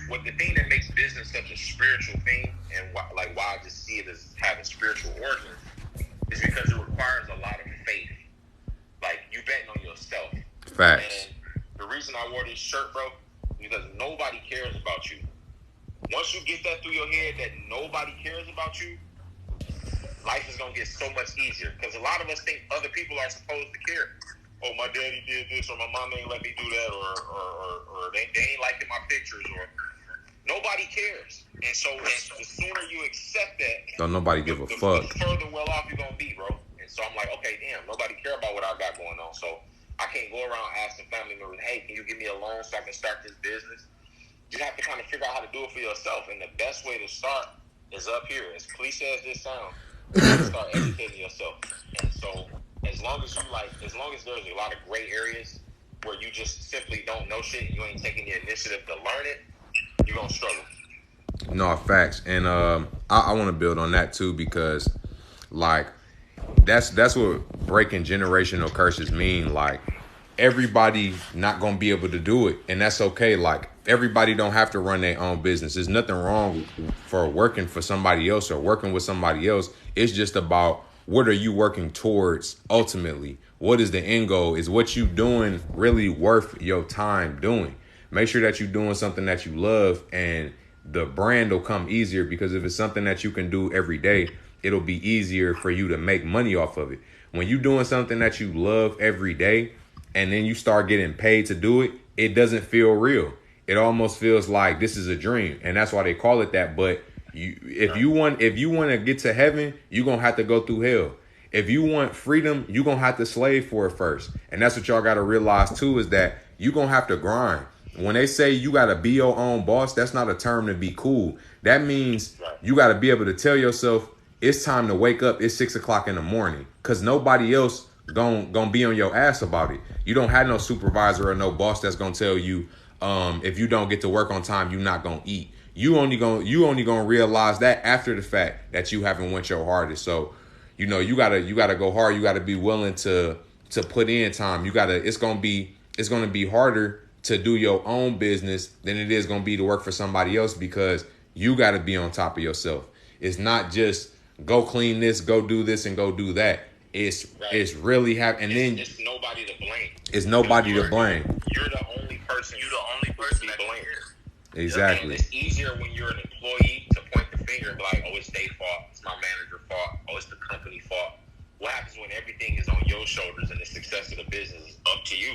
What the thing that makes business such a spiritual thing, and why I just see it as having spiritual origins, is because it requires a lot of faith. Like, you betting on yourself. Facts. And the reason I wore this shirt, bro, because nobody cares about you. Once you get that through your head that nobody cares about you, life is going to get so much easier. Because a lot of us think other people are supposed to care. Oh, my daddy did this, or my mom ain't let me do that, or they ain't liking my pictures, or nobody cares. And so the sooner you accept that, don't nobody give a fuck, the further well off you're going to be, bro. And so I'm like, okay, damn, nobody care about what I got going on. So I can't go around asking family members, hey, can you give me a loan so I can start this business? You have to kind of figure out how to do it for yourself. And the best way to start is up here. As cliche as this sounds, you have to start educating yourself. And so as long as there's a lot of gray areas where you just simply don't know shit and you ain't taking the initiative to learn it, you're going to struggle. No, facts. And I want to build on that too, because like that's what breaking generational curses mean. Like, everybody not gonna be able to do it, and that's okay. Like, everybody don't have to run their own business. There's nothing wrong for working for somebody else or working with somebody else. It's just about, what are you working towards ultimately? What is the end goal? Is what you doing really worth your time doing? Make sure that you're doing something that you love, and the brand will come easier, because if it's something that you can do every day, it'll be easier for you to make money off of it. When you're doing something that you love every day, and then you start getting paid to do it, it doesn't feel real. It almost feels like this is a dream, and that's why they call it that. But if you want to get to heaven, you're gonna have to go through hell. If you want freedom, you're gonna have to slave for it first. And that's what y'all gotta realize too, is that you're gonna have to grind. When they say you gotta be your own boss, that's not a term to be cool. That means you gotta be able to tell yourself, it's time to wake up. It's 6 o'clock in the morning, because nobody else gonna be on your ass about it. You don't have no supervisor or no boss that's gonna tell you, if you don't get to work on time, you're not gonna eat. You only gonna realize that after the fact that you haven't went your hardest. So, you gotta go hard. You gotta be willing to put in time. It's gonna be harder to do your own business than it is gonna be to work for somebody else, because you gotta be on top of yourself. It's not just go clean this, go do this, and go do that. It's really and then it's nobody to blame. It's nobody to blame. You're the Exactly. And it's easier when you're an employee to point the finger and be like, oh, it's their fault, it's my manager's fault, oh, it's the company fault. What happens when everything is on your shoulders and the success of the business is up to you?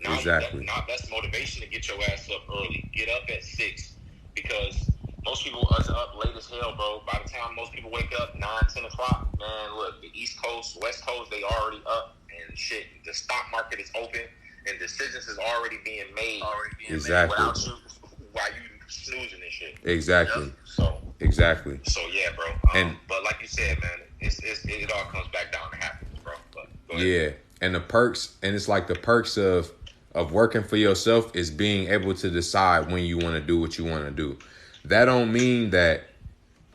Now, Exactly. now that's motivation to get your ass up early. Get up at 6, because most people are up late as hell, bro. By the time most people wake up 9, 10 o'clock, man, look, the East Coast, West Coast, they already up and shit. The stock market is open and decisions is already being made. Exactly. Without you, while you snoozing and shit. Exactly. Yep. So yeah, bro. But like you said, man, it all comes back down to happiness, bro. But go ahead. Yeah, and the perks, and it's like the perks of working for yourself is being able to decide when you want to do what you want to do. That don't mean that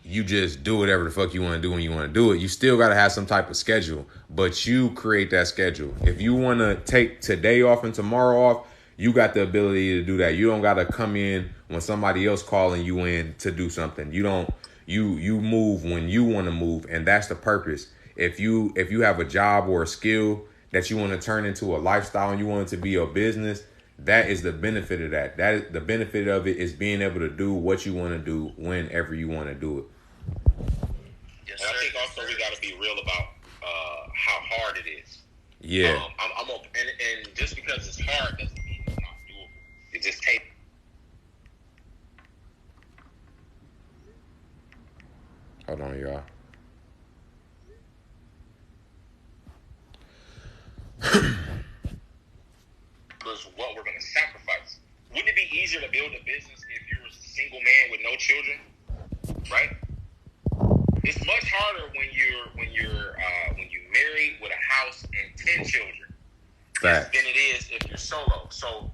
you just do whatever the fuck you want to do when you want to do it. You still got to have some type of schedule, but you create that schedule. If you want to take today off and tomorrow off, you got the ability to do that. You don't got to come in when somebody else calling you in to do something. You don't. You move when you want to move, and that's the purpose. If you have a job or a skill that you want to turn into a lifestyle and you want it to be your business, that is the benefit of that. That is the benefit of it, is being able to do what you want to do whenever you want to do it. Yes, and I think also we got to be real about how hard it is. Yeah. And just because it's hard doesn't mean it's not doable. It just takes. Hold on, y'all. Was what we're going to sacrifice. Wouldn't it be easier to build a business if you're a single man with no children, right? It's much harder when you're married with a house and 10 children Fact. than it is if you're solo. So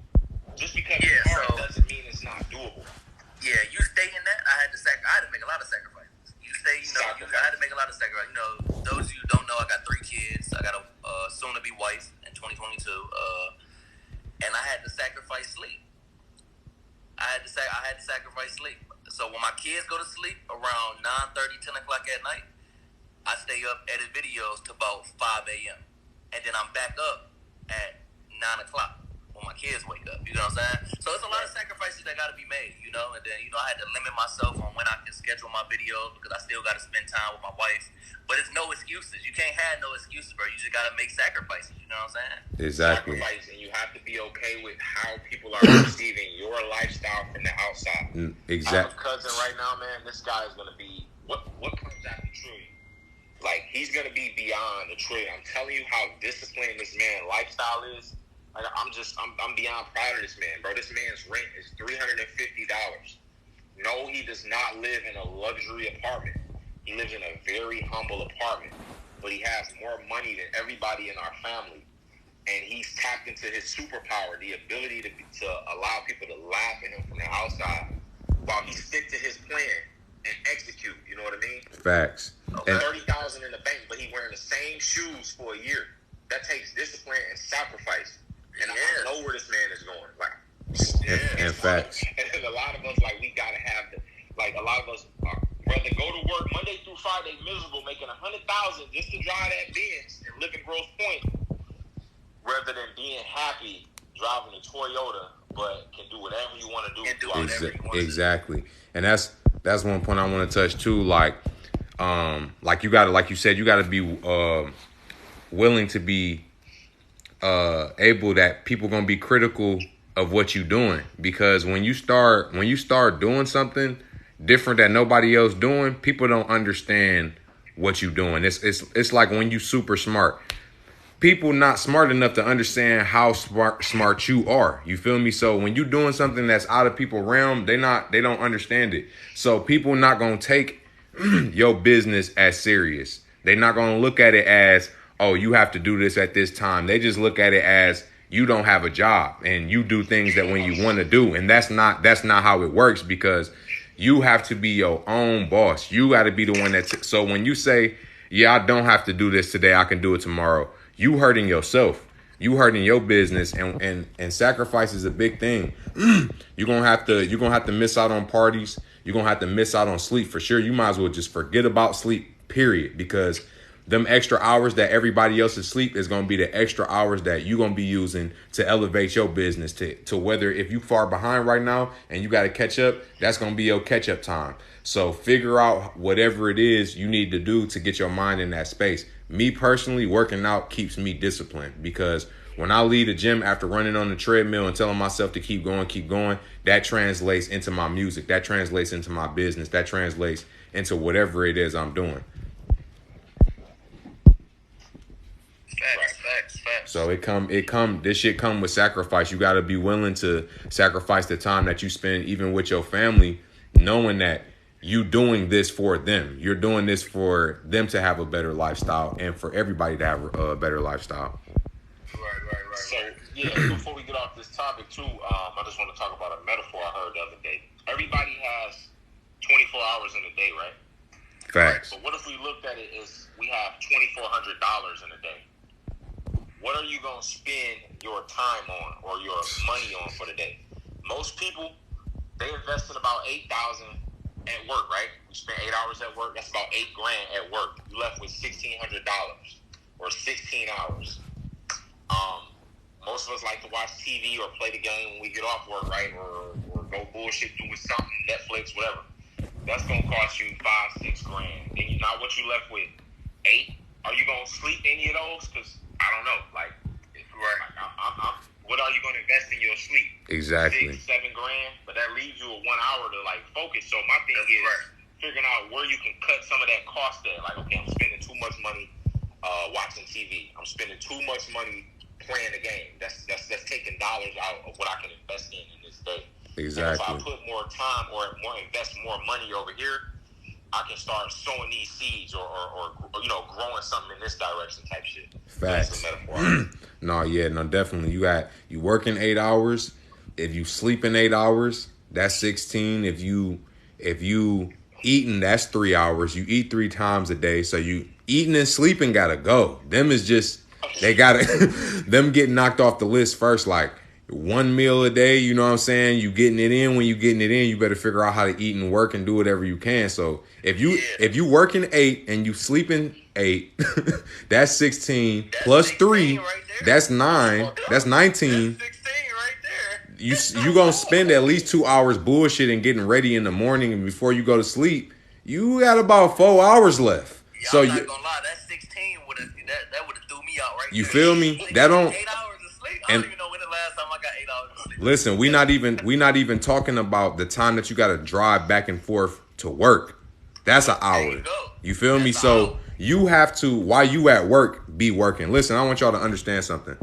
just because it's hard doesn't mean it's not doable. Yeah, you stating that I had to make a lot of sacrifices. I had to make a lot of sacrifices. Those of you who don't know, I got 3 kids. I got a soon-to-be wife in 2022. And I had to sacrifice sleep. I had to sacrifice sleep. So when my kids go to sleep around 9:30, 10 o'clock at night, I stay up, edit videos to about 5 a.m. And then I'm back up at 9 o'clock when my kids wake up. You know what I'm saying? So it's a lot of sacrifices that got to be made, And then, I had to limit myself on when I can schedule my videos because I still got to spend time with my wife. But it's no excuses. You can't have no excuses, bro. You just got to make sacrifices. You know what I'm saying? Exactly. Sacrifice, and you have to be okay with how people are receiving your lifestyle from the outside. Exactly. I have a cousin right now, man. This guy is going to be, what comes after trillion? Like, he's going to be beyond a trillion. I'm telling you how disciplined this man lifestyle is. Like, I'm beyond proud of this man, bro. This man's rent is $350. No, he does not live in a luxury apartment. He lives in a very humble apartment, but he has more money than everybody in our family. And he's tapped into his superpower, the ability to allow people to laugh at him from the outside while he stick to his plan and execute. You know what I mean? Facts. Okay. 30,000 in the bank, but he wearing the same shoes for a year. That takes discipline and sacrifice. And I know where this man is going. Like, and facts. And a lot of us, like, we gotta have a lot of us rather go to work Monday through Friday miserable, making $100,000 just to drive that Benz and live in Grosse Pointe, rather than being happy driving a Toyota, but can do whatever you want to do. Exactly. And that's one point I want to touch too. Like you gotta, like you said, you gotta be willing to be able that people gonna be critical of what you doing, because when you start doing something different that nobody else doing, people don't understand what you doing. It's like when you super smart, people not smart enough to understand how smart you are. You feel me? So when you doing something that's out of people's realm, they don't understand it. So people not gonna take your business as serious. They not gonna look at it as, oh, you have to do this at this time. They just look at it as you don't have a job and you do things that when you want to do. And that's not how it works, because you have to be your own boss. You got to be the one so when you say, yeah, I don't have to do this today, I can do it tomorrow, you hurting yourself. You hurting your business, and sacrifice is a big thing. You're gonna have to miss out on parties. You're gonna have to miss out on sleep for sure. You might as well just forget about sleep, period, because them extra hours that everybody else is asleep is going to be the extra hours that you're going to be using to elevate your business to whether if you far behind right now and you got to catch up, that's going to be your catch up time. So figure out whatever it is you need to do to get your mind in that space. Me personally, working out keeps me disciplined because when I leave the gym after running on the treadmill and telling myself to keep going, that translates into my music. That translates into my business. That translates into whatever it is I'm doing. Facts. So this shit come with sacrifice. You got to be willing to sacrifice the time that you spend even with your family, knowing that you doing this for them. You're doing this for them to have a better lifestyle and for everybody to have a better lifestyle. Right. So, yeah, before we get off this topic, too, I just want to talk about a metaphor I heard the other day. Everybody has 24 hours in a day, right? Facts. But what if we looked at it as we have $2,400 in a day? What are you going to spend your time on or your money on for the day? Most people, they invest in about $8,000 at work, right? You spend 8 hours at work, that's about $8,000 at work. You left with $1,600 or 16 hours. Most of us like to watch TV or play the game when we get off work, right? Or go bullshit through with something, Netflix, whatever. That's gonna cost you $5-6 grand. Then you now what you left with? 8? Are you gonna sleep any of those? Because I don't know. What are you gonna invest in your sleep? Exactly. 6-7 grand, but that leaves you with 1 hour to focus. So my thing is figuring out where you can cut some of that cost at. Like, okay, I'm spending too much money watching TV. I'm spending too much money playing the game. That's taking dollars out of what I can invest in this day. Exactly. And if I put more time or invest more money over here, I can start sowing these seeds or growing something in this direction type shit. Facts. That's a metaphor. No, definitely. You working 8 hours. If you sleeping 8 hours, that's 16. If you eating, that's 3 hours. You eat 3 times a day. So you eating and sleeping gotta go. Them is just they gotta them get knocked off the list first. Like 1 meal a day, you know what I'm saying? You getting it in. When you getting it in, you better figure out how to eat and work and do whatever you can. So if you working 8 and you sleeping 8, that's 16 plus 3, right that's 9. That's 19. That's 16 right there. You gonna spend at least 2 hours bullshitting getting ready in the morning, and before you go to sleep, you got about 4 hours left. Yeah, So I'm not gonna lie, that 16 would have threw me out right you there. feel me? That don't 8 hours of sleep. I don't even know when the last time I got 8 hours of sleep. listen. We not even talking about the time that you got to drive back and forth to work. That's an hour. you go. You feel me? That's an So hour. you have to, while you at work, be working. Listen, I want y'all to understand something.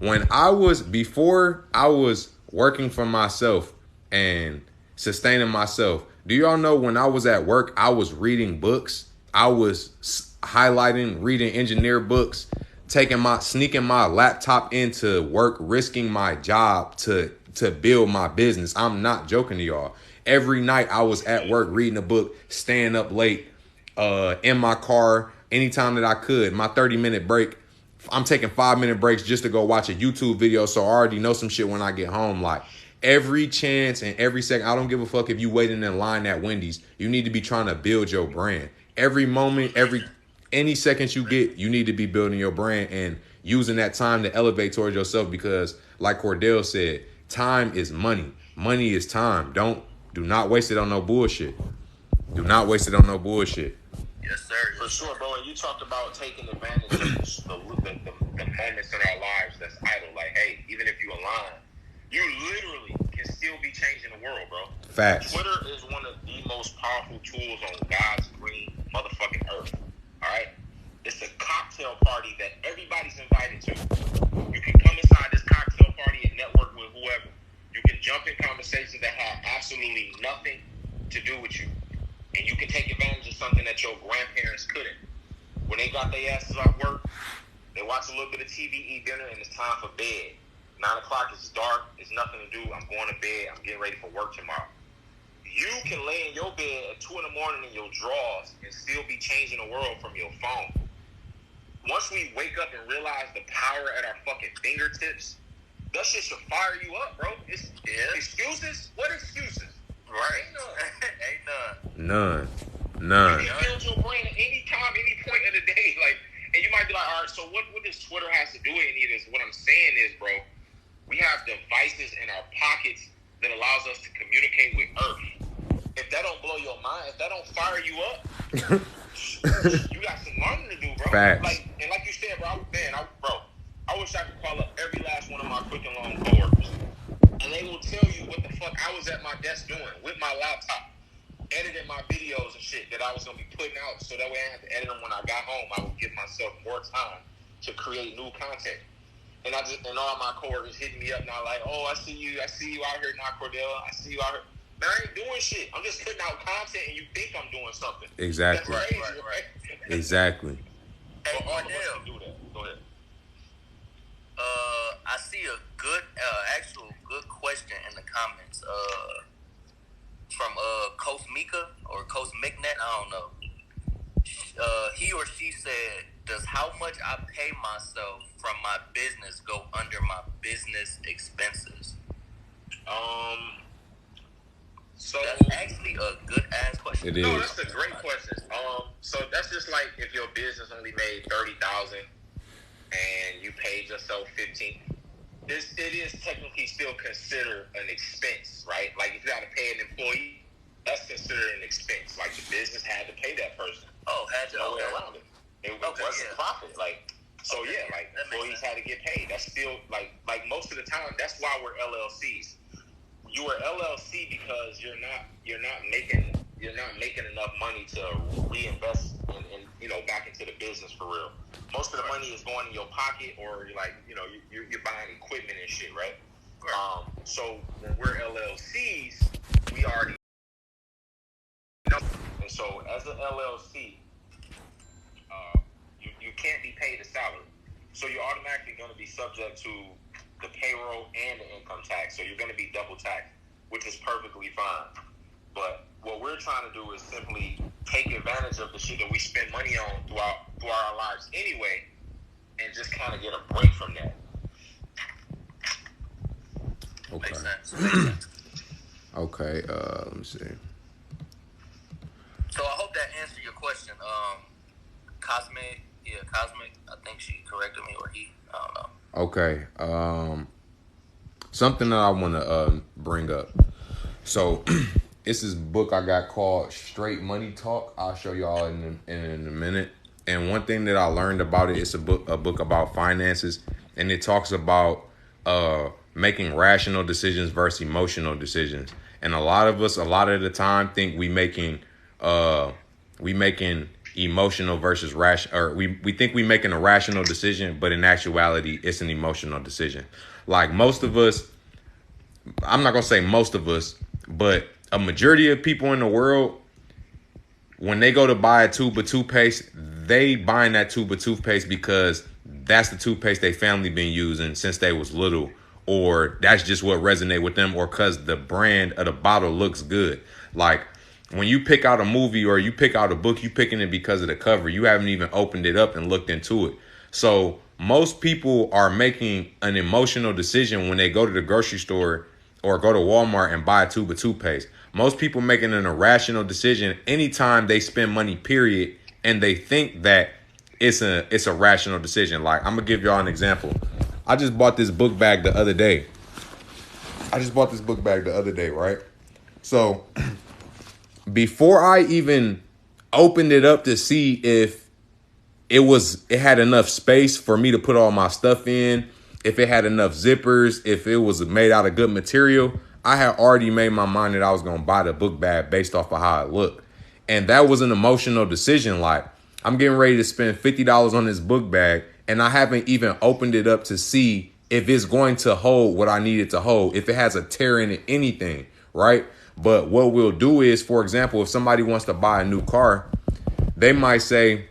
Before I was working for myself and sustaining myself, do y'all know when I was at work, I was reading books. I was reading engineer books, sneaking my laptop into work, risking my job to build my business. I'm not joking to y'all. Every night I was at work reading a book, staying up late, in my car, anytime that I could. My 30-minute break, I'm taking 5-minute breaks just to go watch a YouTube video, so I already know some shit when I get home. Like, every chance and every second, I don't give a fuck if you waiting in line at Wendy's. You need to be trying to build your brand. Every moment, any seconds you get, you need to be building your brand and using that time to elevate towards yourself, because like Cordele said, time is money. Money is time. Do not waste it on no bullshit. Do not waste it on no bullshit. Yes, sir. For sure, bro. And you talked about taking advantage of the moments in our lives that's idle. Like, hey, even if you align, you literally can still be changing the world, bro. Facts. Twitter is one of the most powerful tools on God's green motherfucking earth. All right? It's a cocktail party that everybody's invited to. You can come inside this cocktail party and network with whoever. You can jump in conversations that have absolutely nothing to do with you. And you can take advantage of something that your grandparents couldn't. When they got their asses off work, they watch a little bit of TV, eat dinner, and it's time for bed. 9 o'clock, it's dark, there's nothing to do. I'm going to bed, I'm getting ready for work tomorrow. You can lay in your bed at 2 in the morning in your drawers and still be changing the world from your phone. Once we wake up and realize the power at our fucking fingertips, that shit should fire you up, bro. Excuses? What excuses? Right. Ain't none. None. You can build your brain at any time, any point of the day. Like, And you might be like, all right, so what does Twitter has to do with any of this? What I'm saying is, bro, we have devices in our pockets that allows us to communicate with Earth. If that don't blow your mind, if that don't fire you up, you got some learning to do, bro. Facts. Like you said, bro, I wish I could call up every last one of my Quick and Long coworkers, and they will tell you what the fuck I was at my desk doing with my laptop, editing my videos and shit that I was gonna be putting out, so that way I didn't have to edit them when I got home. I would give myself more time to create new content. And all my coworkers hitting me up now, like, oh, I see you out here now, Cordele. I see you out here. Man, I ain't doing shit. I'm just putting out content, and you think I'm doing something. Exactly. That's crazy, right? Exactly. Hey, All of us Cordele. can do that. Go ahead. I see a good, actual good question in the comments. From Coach Mika or Coach McNet, I don't know. He or she said, "Does how much I pay myself from my business go under my business expenses?" So that's actually a good ass question. It is. No, that's a great question. So that's just like if your business only made $30,000 and you paid yourself $15,000. It is technically still considered an expense, right? Like if you got to pay an employee, that's considered an expense. Like the business had to pay that person. Had to no way around it. It wasn't profit. Like so, Okay, like employees had to get paid. That's still like most of the time. That's why we're LLCs. You are LLC because you're not making enough money to reinvest in back into the business for real. Most of the money is going in your pocket, or you're buying equipment and shit, right? So when we're LLCs, we already know. And so as an LLC, you can't be paid a salary. So you're automatically going to be subject to the payroll and the income tax. So you're going to be double taxed, which is perfectly fine. But what we're trying to do is simply take advantage of the shit that we spend money on throughout our lives anyway, and just kind of get a break from that. Okay. Makes sense. Okay. Let me see. So I hope that answered your question. Cosmic. I think she corrected me, or he. I don't know. Okay. Something that I want to bring up. So, it's this book I got called Straight Money Talk. I'll show y'all in a minute. And one thing that I learned about it, it's a book about finances, and it talks about making rational decisions versus emotional decisions. And a lot of us, a lot of the time, think we making emotional versus rational, or we think we making a rational decision, but in actuality, it's an emotional decision. Like most of us, I'm not gonna say most of us, but a majority of people in the world, when they go to buy a tube of toothpaste, they buying that tube of toothpaste because that's the toothpaste they family been using since they was little, or that's just what resonate with them, or because the brand of the bottle looks good. Like when you pick out a movie or you pick out a book, you picking it because of the cover. You haven't even opened it up and looked into it. So most people are making an emotional decision when they go to the grocery store or go to Walmart and buy a tube of toothpaste. Most people making an irrational decision anytime they spend money, period, and they think that it's a rational decision. Like, I'm gonna give y'all an example. I just bought this book bag the other day. Right? So before I even opened it up to see if it had enough space for me to put all my stuff in, if it had enough zippers, if it was made out of good material, I had already made my mind that I was going to buy the book bag based off of how it looked. And that was an emotional decision. Like, I'm getting ready to spend $50 on this book bag, and I haven't even opened it up to see if it's going to hold what I need it to hold, if it has a tear in it, anything, right? But what we'll do is, for example, if somebody wants to buy a new car, they might say,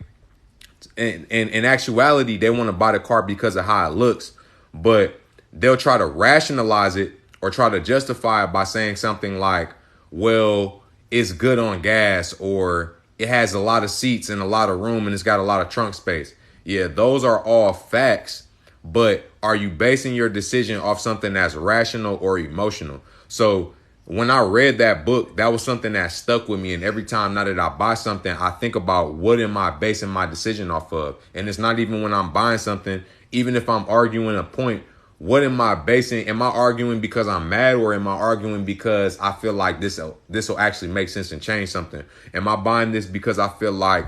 in actuality, they want to buy the car because of how it looks, but they'll try to rationalize it or try to justify it by saying something like, well, it's good on gas, or it has a lot of seats and a lot of room and it's got a lot of trunk space. Yeah, those are all facts, but are you basing your decision off something that's rational or emotional? So when I read that book, that was something that stuck with me. And every time now that I buy something, I think about what am I basing my decision off of? And it's not even when I'm buying something, even if I'm arguing a point, what am I basing? Am I arguing because I'm mad, or am I arguing because I feel like this will actually make sense and change something? Am I buying this because I feel like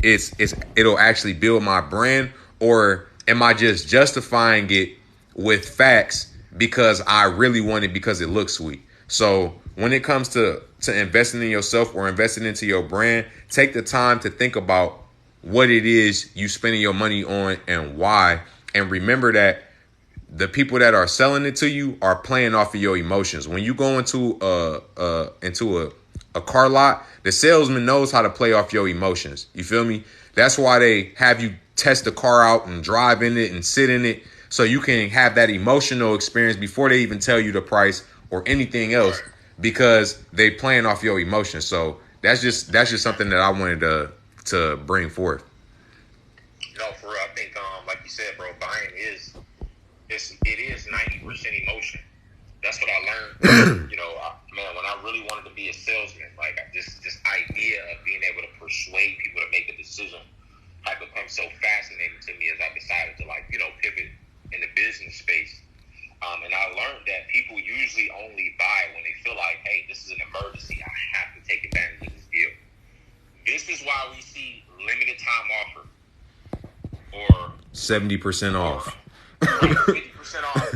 it'll actually build my brand, or am I just justifying it with facts because I really want it because it looks sweet? So when it comes to investing in yourself or investing into your brand, take the time to think about what it is you spending your money on and why. And remember that the people that are selling it to you are playing off of your emotions. When you go into a car lot, the salesman knows how to play off your emotions. You feel me? That's why they have you test the car out and drive in it and sit in it, so you can have that emotional experience before they even tell you the price or anything else, because they playing off your emotions. So that's just something that I wanted to bring forth. No, for real, I think like you said, bro, buying is 90% emotion. That's what I learned. Man, when I really wanted to be a salesman, like this idea of being able to persuade people to make a decision had become so fascinating to me as I decided to pivot in the business space. And I learned that people usually only buy when they feel like, hey, this is an emergency. I have to take advantage of this deal. This is why we see limited time offer or 70% off. 50% off.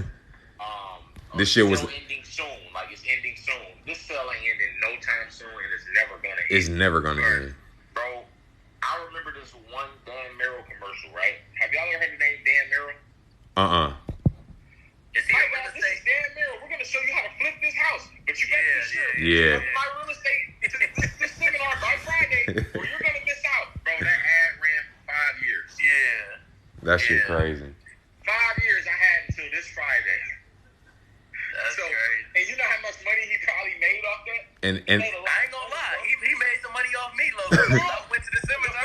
This shit was ending soon. Like, it's ending soon. This sale ain't ending no time soon, and it's never gonna end. It's never gonna end. Bro, I remember this one Dan Merrill commercial, right? Have y'all ever heard the name Dan Merrill? Is he a real estate? This is Dan Merrill. We're gonna show you how to flip this house, but you better be sure. Yeah. My real estate this seminar by Friday, or you're gonna miss out, bro. That ad ran for 5 years. Yeah. That shit crazy. 5 years I had until this Friday. That's crazy. And you know how much money he probably made off that? And I ain't gonna lie, he made some money off me, low. I went to the seminar.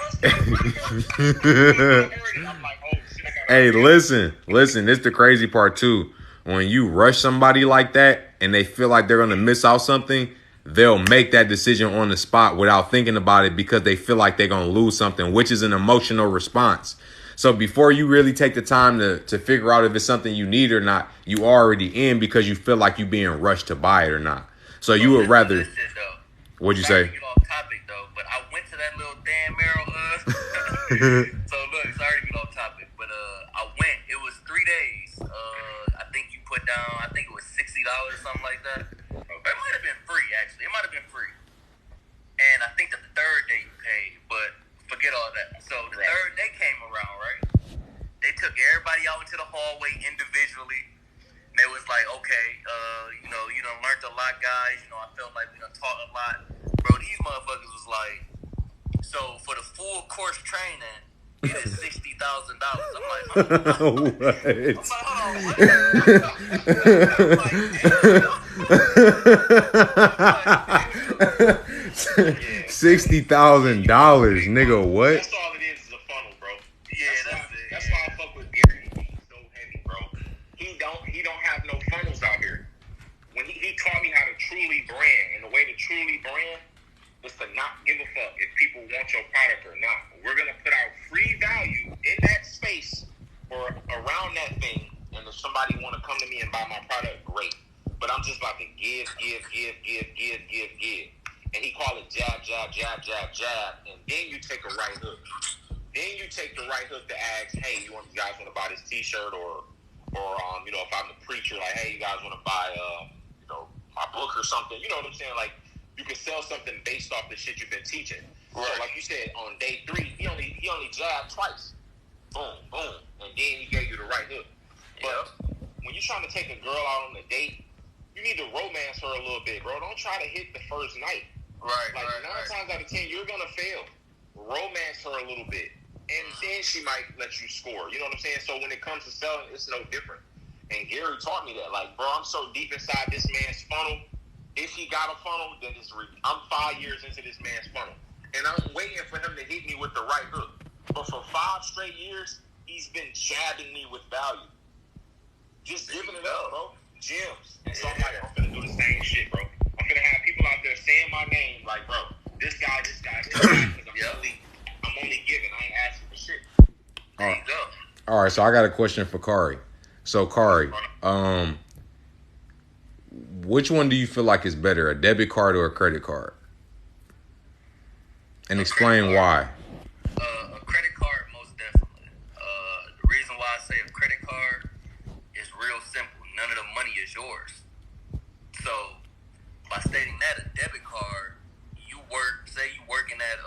I'm like, oh shit. Hey, listen, this the crazy part too. When you rush somebody like that and they feel like they're gonna miss out something, they'll make that decision on the spot without thinking about it, because they feel like they're gonna lose something, which is an emotional response. So before you really take the time to figure out if it's something you need or not, you already in because you feel like you're being rushed to buy it or not. So you would rather. What'd you say? Sorry to get off topic though, but I went to that little Dan Merrill. So look, sorry to get off topic, but I went. It was 3 days. I think you put down. I think it was $60, something like that. It might have been free actually. It might have been free. And I think the third day you paid, but forget all that. So the third day came around, right? They took everybody out into the hallway individually. And they was like, okay, you done learned a lot, guys. I felt like we done taught a lot. Bro, these motherfuckers was like, so for the full course training, it is $60,000. I'm like, hold on, what? $60,000, nigga. What? That's all it is a funnel, bro. Yeah, that's it. That's why I fuck with Gary. He's so heavy, bro. He don't have no funnels out here. When he taught me how to truly brand, and the way to truly brand is to not give a fuck if people want your product or not. We're gonna put out free value in that space or around that thing, and if somebody want to come to me and buy my product, great. But I'm just about to give. And he call it jab, and then you take a right hook. Then you take the right hook to ask, hey, you guys want to buy this T-shirt, or if I'm the preacher, like, hey, you guys want to buy, my book or something. You know what I'm saying? Like, you can sell something based off the shit you've been teaching. Right. So, like you said, on day 3, he only jabbed twice. Boom, boom, and then he gave you the right hook. But when you're trying to take a girl out on a date, you need to romance her a little bit, bro. Don't try to hit the first night. Right. 9 times out of 10, you're gonna fail. Romance her a little bit, and then she might let you score. You know what I'm saying? So when it comes to selling, it's no different. And Gary taught me that. Like, bro, I'm so deep inside this man's funnel. If he got a funnel, then I'm 5 years into this man's funnel, and I'm waiting for him to hit me with the right hook. But for 5 straight years, he's been jabbing me with value, just giving it up, bro. Gems. And so I'm like, I'm gonna do the same shit, bro. I'm guy, because I'm only giving. I ain't asking for shit. There you go. All right, so I got a question for Kari. So Kari, which one do you feel like is better, a debit card or a credit card? And explain why. A credit card, most definitely. The reason why I say a credit card is real simple. None of the money is yours. So, by stating that, a debit card, say you working at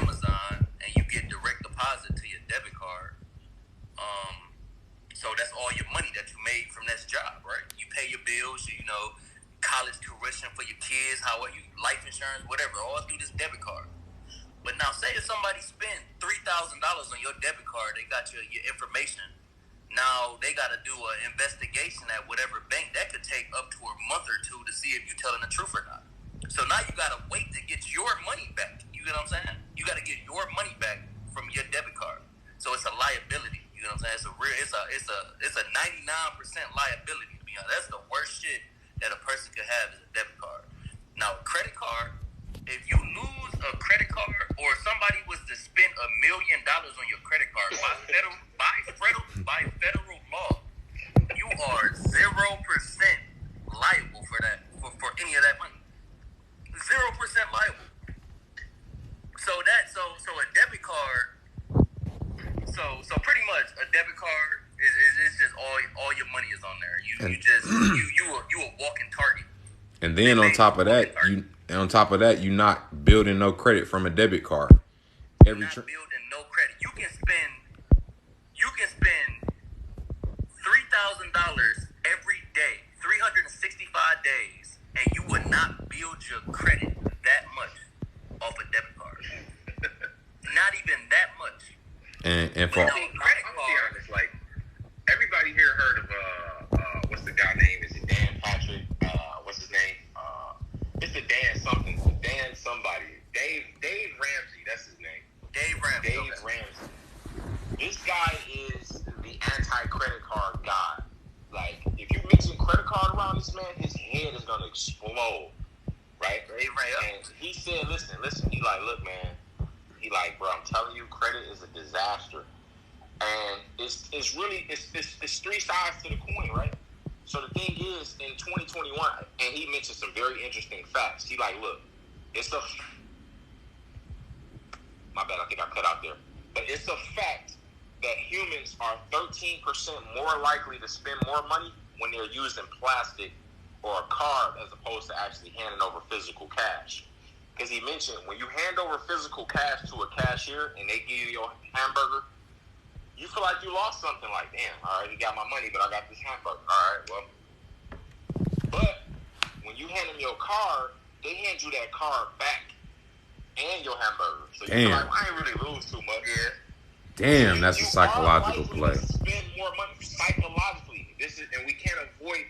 Amazon and you get direct deposit to your debit card. So that's all your money that you made from this job, right? You pay your bills, college tuition for your kids, life insurance, whatever, all through this debit card. But now, say if somebody spent $3,000 on your debit card, they got your information. Now they got to do an investigation at whatever bank. That could take up to a month or two to see if you're telling the truth or not. So now you got to wait to get your money back. You get what I'm saying? You got to get your money back from your debit card. So it's a liability. You know what I'm saying? It's a 99% liability, to be honest. That's the worst shit that a person could have is a debit card. Now, a credit card, if you lose a credit card or somebody was to spend $1 million on your credit card by federal law, you are 0% liable for that, for any of that money. 0% liable. So a debit card, so pretty much a debit card is just all your money is on there. You a walking target. And then on top of that, you're not building no credit from a debit card. You're not building no credit. You can spend $3,000 every day, 365 days, and you would not build your credit that much off a debit card. Not even that much. And for credit card, like everybody here heard of what's the guy name? Is it Dan Patrick? What's his name? It's the Dan something. Dan somebody. Dave Ramsey. That's his name. Dave Ramsey. This guy is the anti-credit card guy. Like, if you mention credit card around this man, his head is gonna explode. Right? Dave Ramsey. And he said, listen. He like, look, man. He like, bro, I'm telling you, credit is a disaster. And it's three sides to the coin, right? So the thing is, in 2021, and he mentioned some very interesting facts. He like, look, my bad, I think I cut out there. But it's a fact that humans are 13% more likely to spend more money when they're using plastic or a card as opposed to actually handing over physical cash. Because he mentioned, when you hand over physical cash to a cashier and they give you your hamburger, you feel like you lost something. Like, damn, I already got my money, but I got this hamburger. All right, well. But when you hand them your card, they hand you that card back and your hamburger. So you feel like, I ain't really lose too much. Yeah. Damn, that's a psychological play. Spend more money psychologically. And we can't avoid,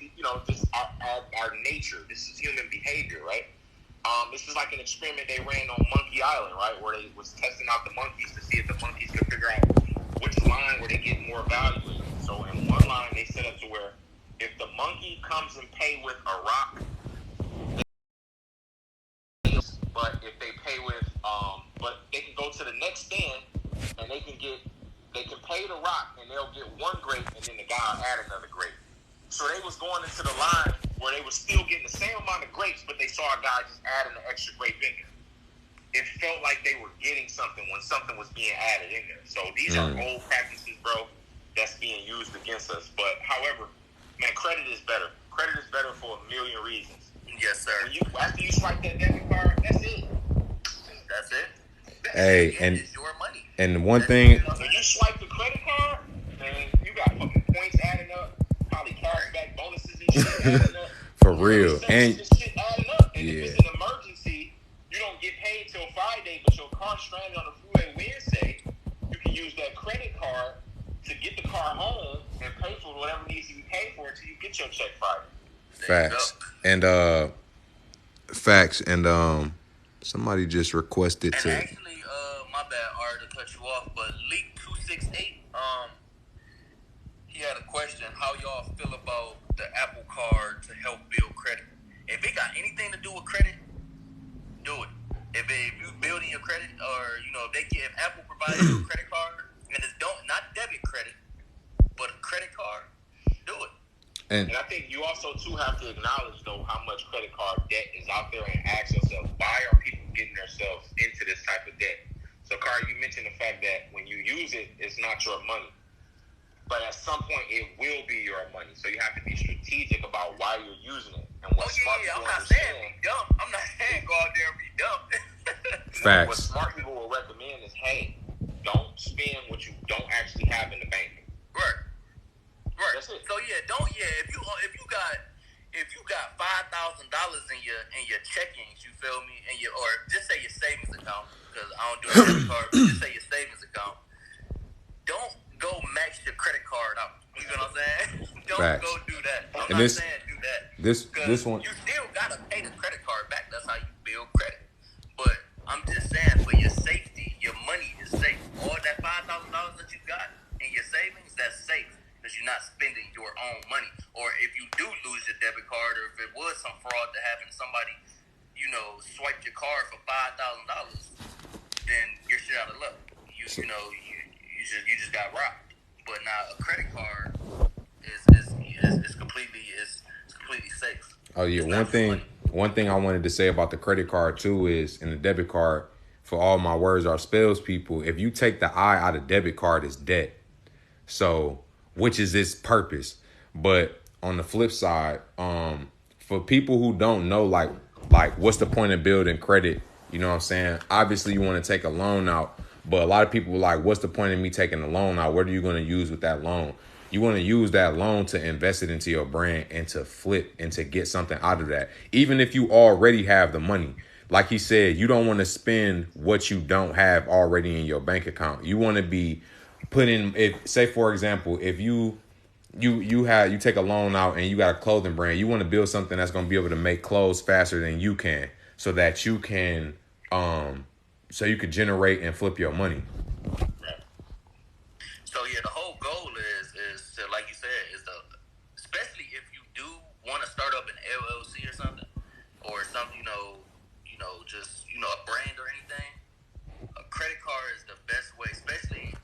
this our nature. This is human behavior, right? This is like an experiment they ran on Monkey Island, right, where they was testing out the monkeys to see if the monkeys could figure out which line were they getting more value in. So in one line, they set up to where if the monkey comes and pay with a rock, but if they pay with, but they can go to the next stand and they can pay the rock and they'll get one grape and then the guy will add another grape. So they was going into the line where they were still getting the same amount of grapes, but they saw a guy just adding an extra grape in there. It felt like they were getting something when something was being added in there. So these are old practices, bro, that's being used against us. But however, man, credit is better. Credit is better for a million reasons. Yes, sir. After you swipe that debit card, that's it. That's it. Hey, and it's your money. And one thing, when you swipe the credit card, man, you got fucking points adding up, probably cashback bonuses and shit adding up. For real. And this shit adding up. And if it's an emergency, you don't get paid till Friday, but your car's stranded on the freeway Wednesday, you can use that credit card to get the car home and pay for whatever needs to be paid for until you get your check Friday. Facts. And somebody just requested to. Actually, my bad, Art, to cut you off, but Leak268, he had a question: how y'all feel about the Apple Card to help build credit? If it got anything to do with credit, do it. If credit, or if Apple provides you a credit card and it's not debit credit, but a credit card, do it. And I think you also too have to acknowledge though how much credit card debt is out there, and ask yourself, why are people getting themselves into this type of debt? So, Kari, you mentioned the fact that when you use it, it's not your money. But at some point, it will be your money. So you have to be strategic about why you're using it. And what smart people I'm not understand, saying be dumb. I'm not saying go out there and be dumb. Facts. What smart people will recommend is, hey, don't spend what you don't actually have in the bank. Right. That's it. So if you got $5,000 in your checkings, you feel me, or just say your savings account, because I don't do a credit card, but just say your savings account. Don't go max your credit card out. You know what I'm saying? Don't Facts. go do that. I'm And not saying do that. This one. You still gotta pay the credit card back. That's how you build credit. But I'm just saying, for your safety, your money is safe. All that $5,000 that you got in your savings, that's safe, because you're not spending your own money. Or if you do lose your debit card, or if it was some fraud that happened, somebody swiped your card for $5,000, then you're shit out of luck. You just got robbed. But now a credit card is completely safe. Oh yeah, It's one thing I wanted to say about the credit card too is, in the debit card, for all my words are spells people, if you take the I out of debit card, it's debt. So, which is its purpose. But on the flip side, for people who don't know, like what's the point of building credit? You know what I'm saying? Obviously, you want to take a loan out, but a lot of people are like, what's the point of me taking a loan out? What are you going to use with that loan? You want to use that loan to invest it into your brand and to flip and to get something out of that. Even if you already have the money. Like he said, you don't want to spend what you don't have already in your bank account. You want to be put in, say for example, if you take a loan out and you got a clothing brand, you want to build something that's going to be able to make clothes faster than you can, so that you can so you could generate and flip your money. So yeah, the whole goal is to, like you said, especially if you do want to start up an LLC or something, or something, just a brand or anything. A credit card is the best way, especially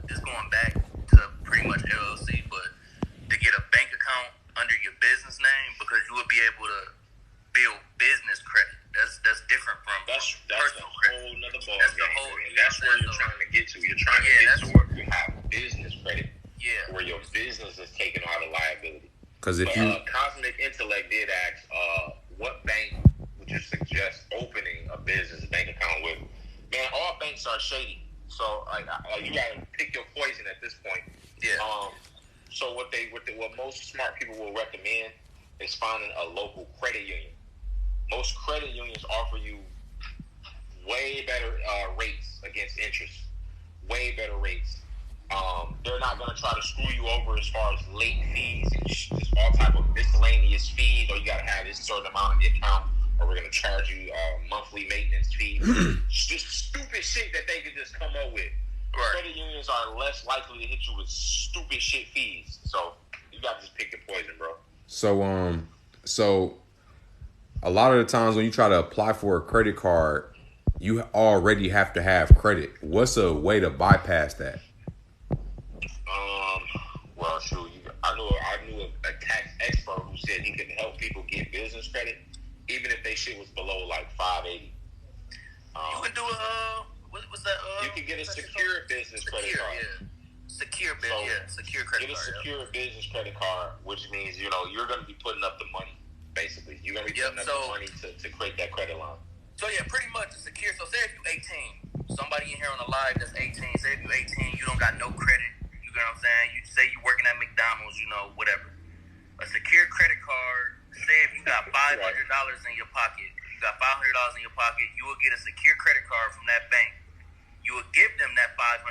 just going back to pretty much LLC, but to get a bank account under your business name, because you will be able to build business credit. That's different from personal credit. Whole nother ball That's game. the whole. And that's where you're trying to get to. You're trying to get to where you have business credit, where your business is taking out a liability. Because if Cosmic Intellect did ask, what bank would you suggest opening a business bank account with? Man, all banks are shady. So you gotta pick your poison at this point. Yeah. So what most smart people will recommend is finding a local credit union. Most credit unions offer you way better rates against interest. Way better rates. They're not going to try to screw you over as far as late fees and just all type of miscellaneous fees, or you got to have this certain amount in the account, or we're going to charge you monthly maintenance fees. Just stupid shit that they can just come up with. Right. Credit unions are less likely to hit you with stupid shit fees. So you got to just pick your poison, bro. So a lot of the times when you try to apply for a credit card, you already have to have credit. What's a way to bypass that? Well, shoot, I knew a tax expert who said he could help people get business credit, even if they shit was below like 580. You can do what's that? You can get a secure business credit card. Yeah. Secure credit card. Get a secure business credit card, which means you're going to be putting up the money. Basically, you're going to be putting up the money to create that credit line. So yeah, pretty much secure. So say if you're 18, somebody in here on the live that's 18. Say if you're 18, you don't got no credit. You know what I'm saying? You say you're working at McDonald's, whatever. A secure credit card. Say if you got $500 in your pocket, $500 in your pocket, you will get a secure credit card from that bank. You will give them that $500,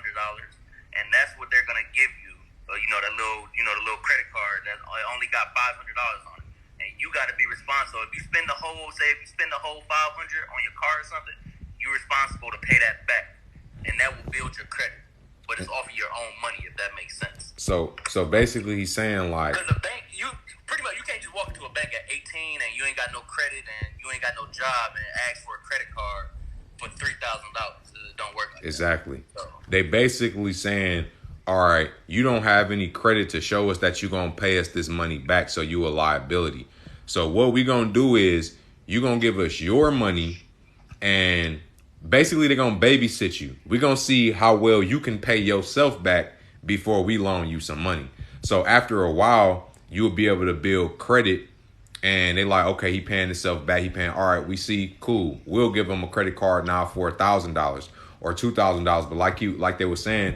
and that's what they're gonna give you. The little credit card that only got $500 on it. And you got to be responsible. If you spend the whole $500 on your car or something, you're responsible to pay that back, and that will build your credit. But it's off of your own money, if that makes sense. So basically, he's saying like, because a bank, you can't just walk into a bank at 18 and you ain't got no credit and you ain't got no job and ask for a credit card for $3,000. It don't work like Exactly. that. So, They basically saying, all right, you don't have any credit to show us that you're going to pay us this money back, so you a liability. So what we going to do is you going to give us your money, and basically they're going to babysit you. We're going to see how well you can pay yourself back before we loan you some money. So after a while, you'll be able to build credit, and they like, okay, he paying himself back. He paying, all right, we see, cool. We'll give him a credit card now for $1,000 or $2,000. But like they were saying,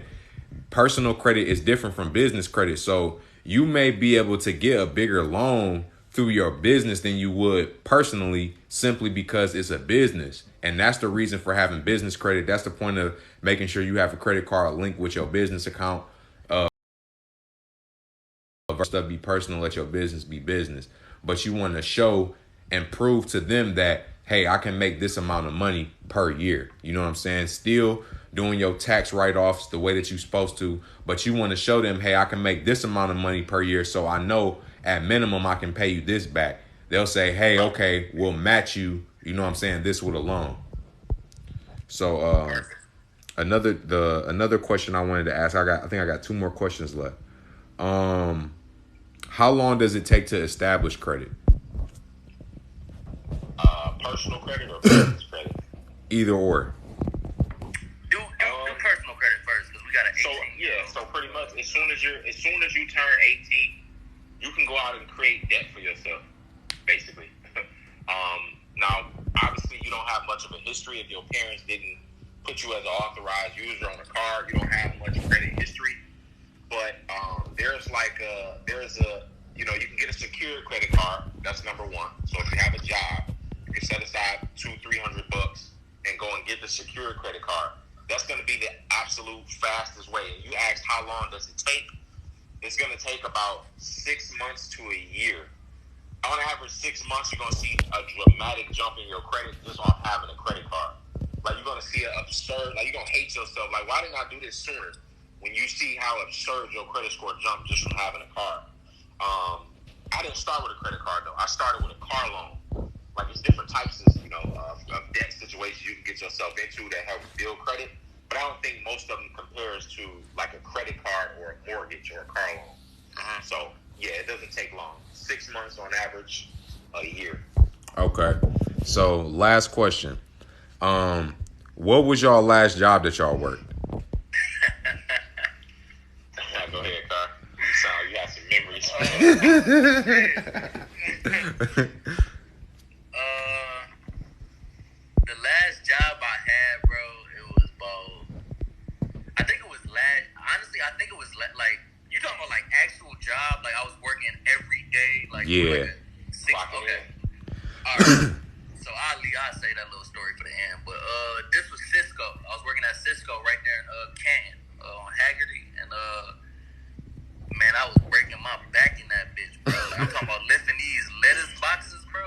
personal credit is different from business credit. So you may be able to get a bigger loan through your business than you would personally, simply because it's a business. And that's the reason for having business credit. That's the point of making sure you have a credit card linked with your business account. Stuff be personal, let your business be business. But you want to show and prove to them that, hey, I can make this amount of money per year. You know what I'm saying? Still doing your tax write-offs the way that you're supposed to, but you want to show them, hey, I can make this amount of money per year, so I know at minimum I can pay you this back. They'll say, hey, okay, we'll match you, you know what I'm saying, this with a loan. So another question I wanted to ask, I think I got 2 more questions left. How long does it take to establish credit? Personal credit or business credit? Either or. do personal credit first, because we got an 18. So pretty much as soon as you turn 18, you can go out and create debt for yourself, basically. Now, obviously, you don't have much of a history. If your parents didn't put you as an authorized user on a card, you don't have much credit history. But you can get a secured credit card. That's number one. So if you have a job, you can set aside $200-$300 and go and get the secured credit card. That's going to be the absolute fastest way. And you asked how long does it take? It's going to take about 6 months to a year. On average, 6 months, you're going to see a dramatic jump in your credit just off having a credit card. Like, you're going to see an absurd, like, you're going to hate yourself. Like, why didn't I do this sooner? When you see how absurd your credit score jumped just from having a card. I didn't start with a credit card, though. I started with a car loan. Like, there's different types of debt situations you can get yourself into that help build credit. But I don't think most of them compares to, like, a credit card or a mortgage or a car loan. So, yeah, it doesn't take long. 6 months on average, a year. Okay. So, last question. What was y'all last job that y'all worked? Go ahead, Car. You have some memories. The last job I had, bro, it was about, I think it was like, you talking about like actual job, like I was working every day, like Yeah. Okay. All right. So I'll say that little story for the end, but this was Cisco. I was working at Cisco right there in Canton, on Haggerty, and man, I was breaking my back in that bitch, bro. Like, I'm talking about lifting these lettuce boxes, bro.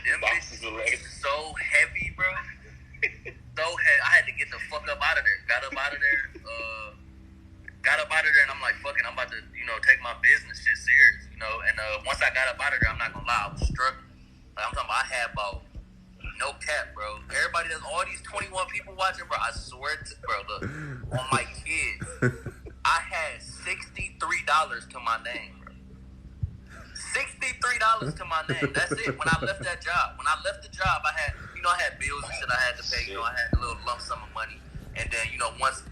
Them bitches were so heavy, bro. So heavy. I had to get the fuck up out of there. Got up out of there, and I'm like, fuck it, I'm about to, take my business shit serious, And once I got up out of there, I'm not gonna lie, I was struggling. Like, I'm talking about, I had about, no cap, bro. Everybody does, all these 21 people watching, bro. I swear to, bro, look, on my kids, I had $63 to my name, bro. $63 to my name. That's it. When I left that job, I had, I had bills and shit I had to pay. I had a little lump sum of money. And then, once, I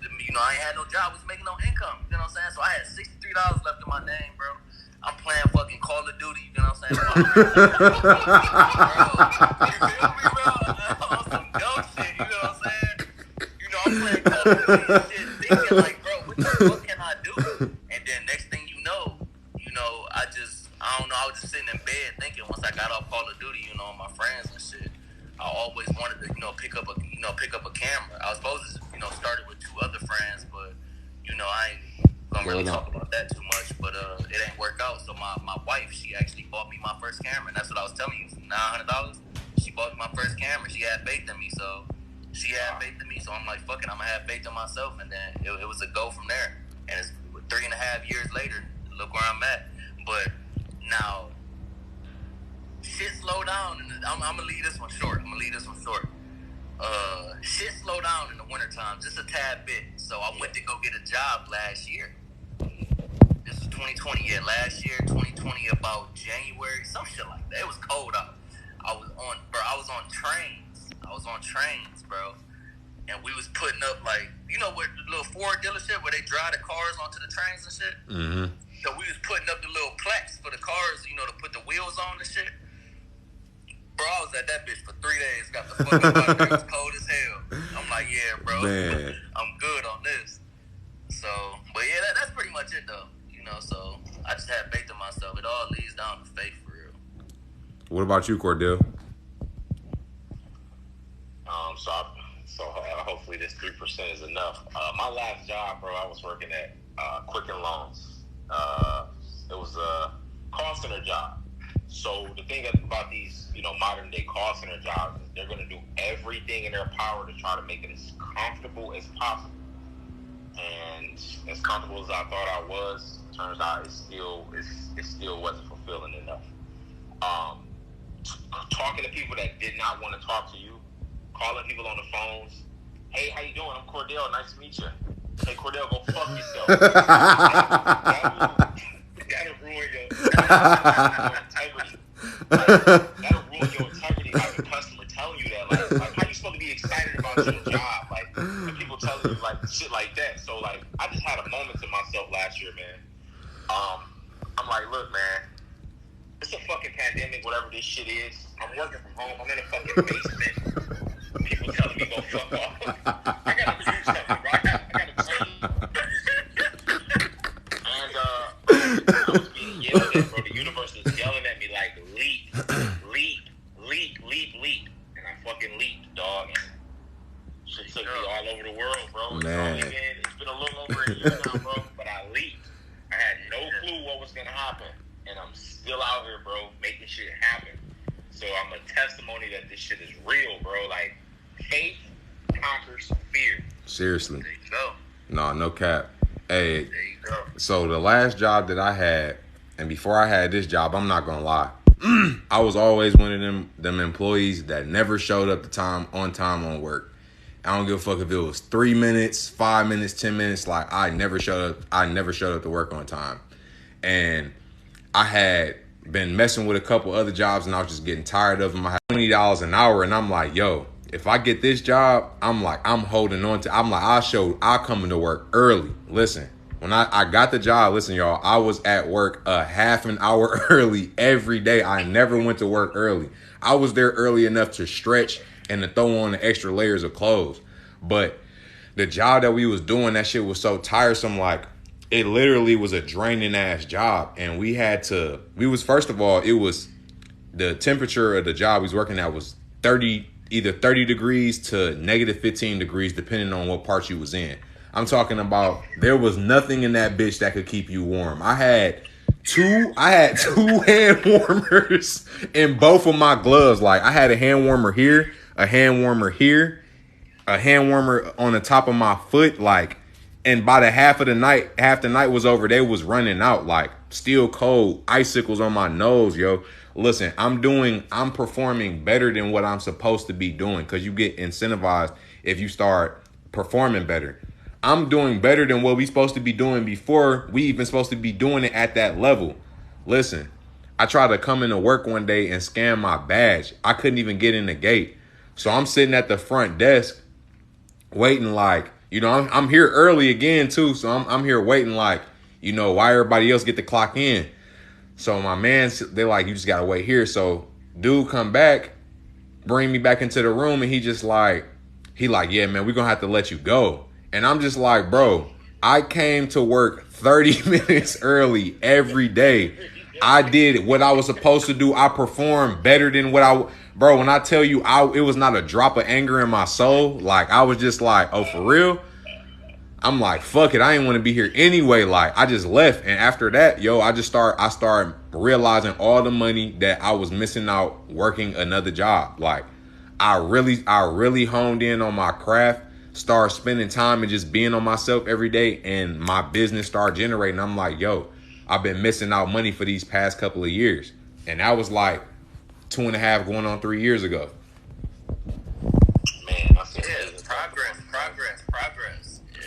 ain't had no job, was making no income. You know what I'm saying? So I had $63 left in my name, bro. I'm playing fucking Call of Duty. You know what I'm saying? Bro, you feel me, bro? On some dope shit. You know what I'm saying? I'm playing Call of Duty and shit, thinking like, bro, what the fuck can I do? And then next thing you know, I don't know, I was just sitting in bed thinking, once I got off Call of Duty, my friends and shit, I always wanted to, pick up a camera. I was supposed to, started with 2 other friends, but, I ain't gonna really talk about that too much, but it ain't work out. So my wife, she actually bought me my first camera, and that's what I was telling you, $900. She bought me my first camera. She had faith in me, so I'm like, fuck it, I'm gonna have faith in myself, and then it was a go from there. And it's 3.5 years later, look where I'm at. But now, shit slowed down, and I'm gonna leave this one short. shit slowed down in the wintertime, just a tad bit. So I went to go get a job last year. This was 2020, yeah, last year, 2020, about January, some shit like that. It was cold out. I was on trains, bro. And we was putting up, like, you know what, the little Ford dealership where they drive the cars onto the trains and shit? Mm-hmm. So we was putting up the little plaques for the cars, you know, to put the wheels on and shit. Bro, I was at that bitch for 3 days. Got the fuck up out there. It was cold as hell. I'm like, yeah, bro. Man. I'm good on this. So, but yeah, that's pretty much it, though. You know, so I just had faith in myself. It all leads down to faith, for real. What about you, Cordell? So hopefully this 3% is enough. My last job, bro, I was working at Quicken Loans. It was a call center job. So the thing about these, you know, modern day call center jobs is they're going to do everything in their power to try to make it as comfortable as possible. And as comfortable as I thought I was, turns out it still wasn't fulfilling enough. Talking to people that did not want to talk to you, calling people on the phones. Hey, how you doing? I'm Cordele. Nice to meet you. Hey, Cordele, go fuck yourself. That'll ruin your integrity. That'll ruin your integrity. Like a customer telling you that, like how you supposed to be excited about your job? Like, and people telling you like shit like that. So like, I just had a moment to myself last year, man. I'm like, look, man, it's a fucking pandemic. Whatever this shit is, I'm working from home. I'm in a fucking basement. People telling me go fuck off. I gotta do something, bro. I gotta change. And I was being yelled at, bro. The universe was yelling at me like, leap. And I fucking leaped, dog. And shit took me all over the world, bro. Man. It's been a little over a year now, bro. But I leaped. I had no clue what was gonna happen. And I'm still out here, bro, making shit happen. So I'm a testimony that this shit is real, bro. Like, faith conquers fear. Seriously. There you go. No cap. Hey, There you go. so the last job that I had, and before I had this job, I'm not gonna lie, I was always one of them employees that never showed up on time on work. I don't give a fuck if it was 3 minutes, 5 minutes, 10 minutes. Like, I never showed up to work on time. And I had been messing with a couple other jobs and I was just getting tired of them. I had $20 an hour and I'm like, yo, if I get this job, I'm holding on to, I'll come into work early. Listen, when I got the job, listen, y'all, I was at work a half an hour early every day. I never went to work early. I was there early enough to stretch and to throw on the extra layers of clothes. But the job that we was doing, that shit was so tiresome. Like, it literally was a draining ass job. And first of all, it was the temperature of the job we was working at was either 30 degrees to negative 15 degrees, depending on what part you was in. I'm talking about there was nothing in that bitch that could keep you warm. I had two hand warmers in both of my gloves. Like, I had a hand warmer here, a hand warmer here, a hand warmer on the top of my foot. Like, and by the half the night was over, they was running out. Like, still cold, icicles on my nose, yo. Listen, I'm performing better than what I'm supposed to be doing, because you get incentivized if you start performing better. I'm doing better than what we supposed to be doing before we even supposed to be doing it at that level. Listen, I tried to come into work one day and scan my badge. I couldn't even get in the gate. So I'm sitting at the front desk waiting, like, you know, I'm here early again too. So I'm here waiting, like, you know, why everybody else get to clock in. So my man, they're like, you just got to wait here. So dude come back, bring me back into the room, and he like, yeah, man, we're going to have to let you go. And I'm just like, bro, I came to work 30 minutes early every day. I did what I was supposed to do. I performed better than bro, when I tell you, it was not a drop of anger in my soul. Like, I was just like, oh, for real? I'm like, fuck it. I ain't want to be here anyway. Like, I just left. And after that, yo, I started realizing all the money that I was missing out working another job. Like, I really honed in on my craft, started spending time and just being on myself every day, and my business started generating. I'm like, yo, I've been missing out money for these past couple of years. And that was like 2.5 going on 3 years ago. Man, I feel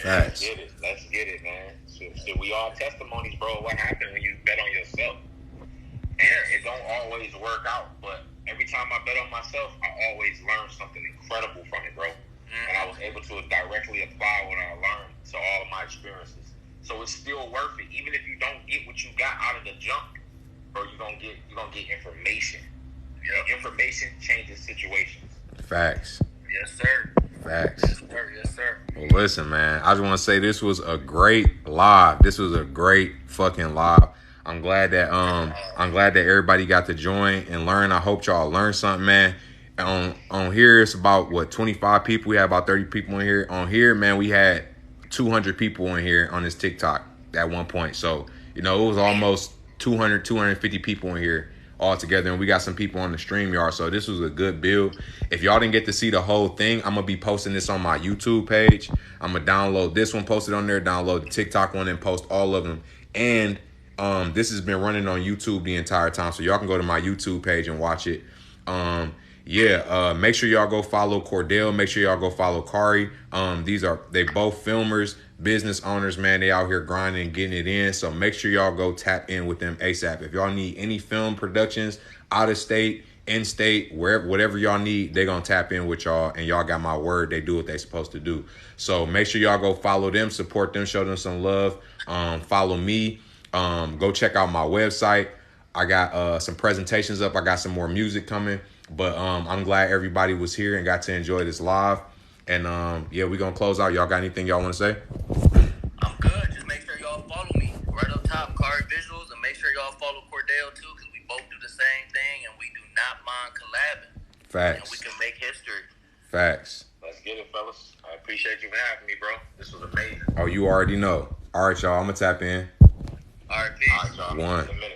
Let's Facts. get it. Let's get it, man. So we all testimonies, bro. What happened when you bet on yourself? And it don't always work out, but every time I bet on myself, I always learn something incredible from it, bro. And I was able to directly apply what I learned to all of my experiences. So it's still worth it, even if you don't get what you got out of the jump, bro. You're gonna get information. Information changes situations. Facts. Yes, sir. Facts. Yes, sir. Yes, sir. Well, listen, man. I just want to say this was a great live. This was a great fucking live. I'm glad that everybody got to join and learn. I hope y'all learned something, man. On here, it's about 25 people. We had about 30 people in here. On here, man, we had 200 people in here on this TikTok at one point. So, it was almost 250 people in here all together, and we got some people on the StreamYard. So this was a good build. If y'all didn't get to see the whole thing, I'm gonna be posting this on my YouTube page. I'm gonna download this one, post it on there, download the TikTok one, and post all of them. And this has been running on YouTube the entire time, so y'all can go to my YouTube page and watch it. Make sure y'all go follow Cordele. Make sure y'all go follow Kari. They both filmers, business owners, man. They out here grinding and getting it in. So make sure y'all go tap in with them ASAP. If y'all need any film productions, out of state, in state, wherever, whatever y'all need, they gonna tap in with y'all. And y'all got my word. They do what they supposed to do. So make sure y'all go follow them, support them, show them some love. Follow me. Go check out my website. I got some presentations up. I got some more music coming. But I'm glad everybody was here and got to enjoy this live. And we're gonna close out. Y'all got anything y'all want to say? I'm good. Just make sure y'all follow me right up top, Card Visuals, and make sure y'all follow Cordele too, because we both do the same thing and we do not mind collabing. Facts. And we can make history. Facts. Let's get it, fellas. I appreciate you for having me, bro. This was amazing. Oh, you already know. All right, y'all. I'm gonna tap in. All right, peace. All right, y'all. One. In a minute.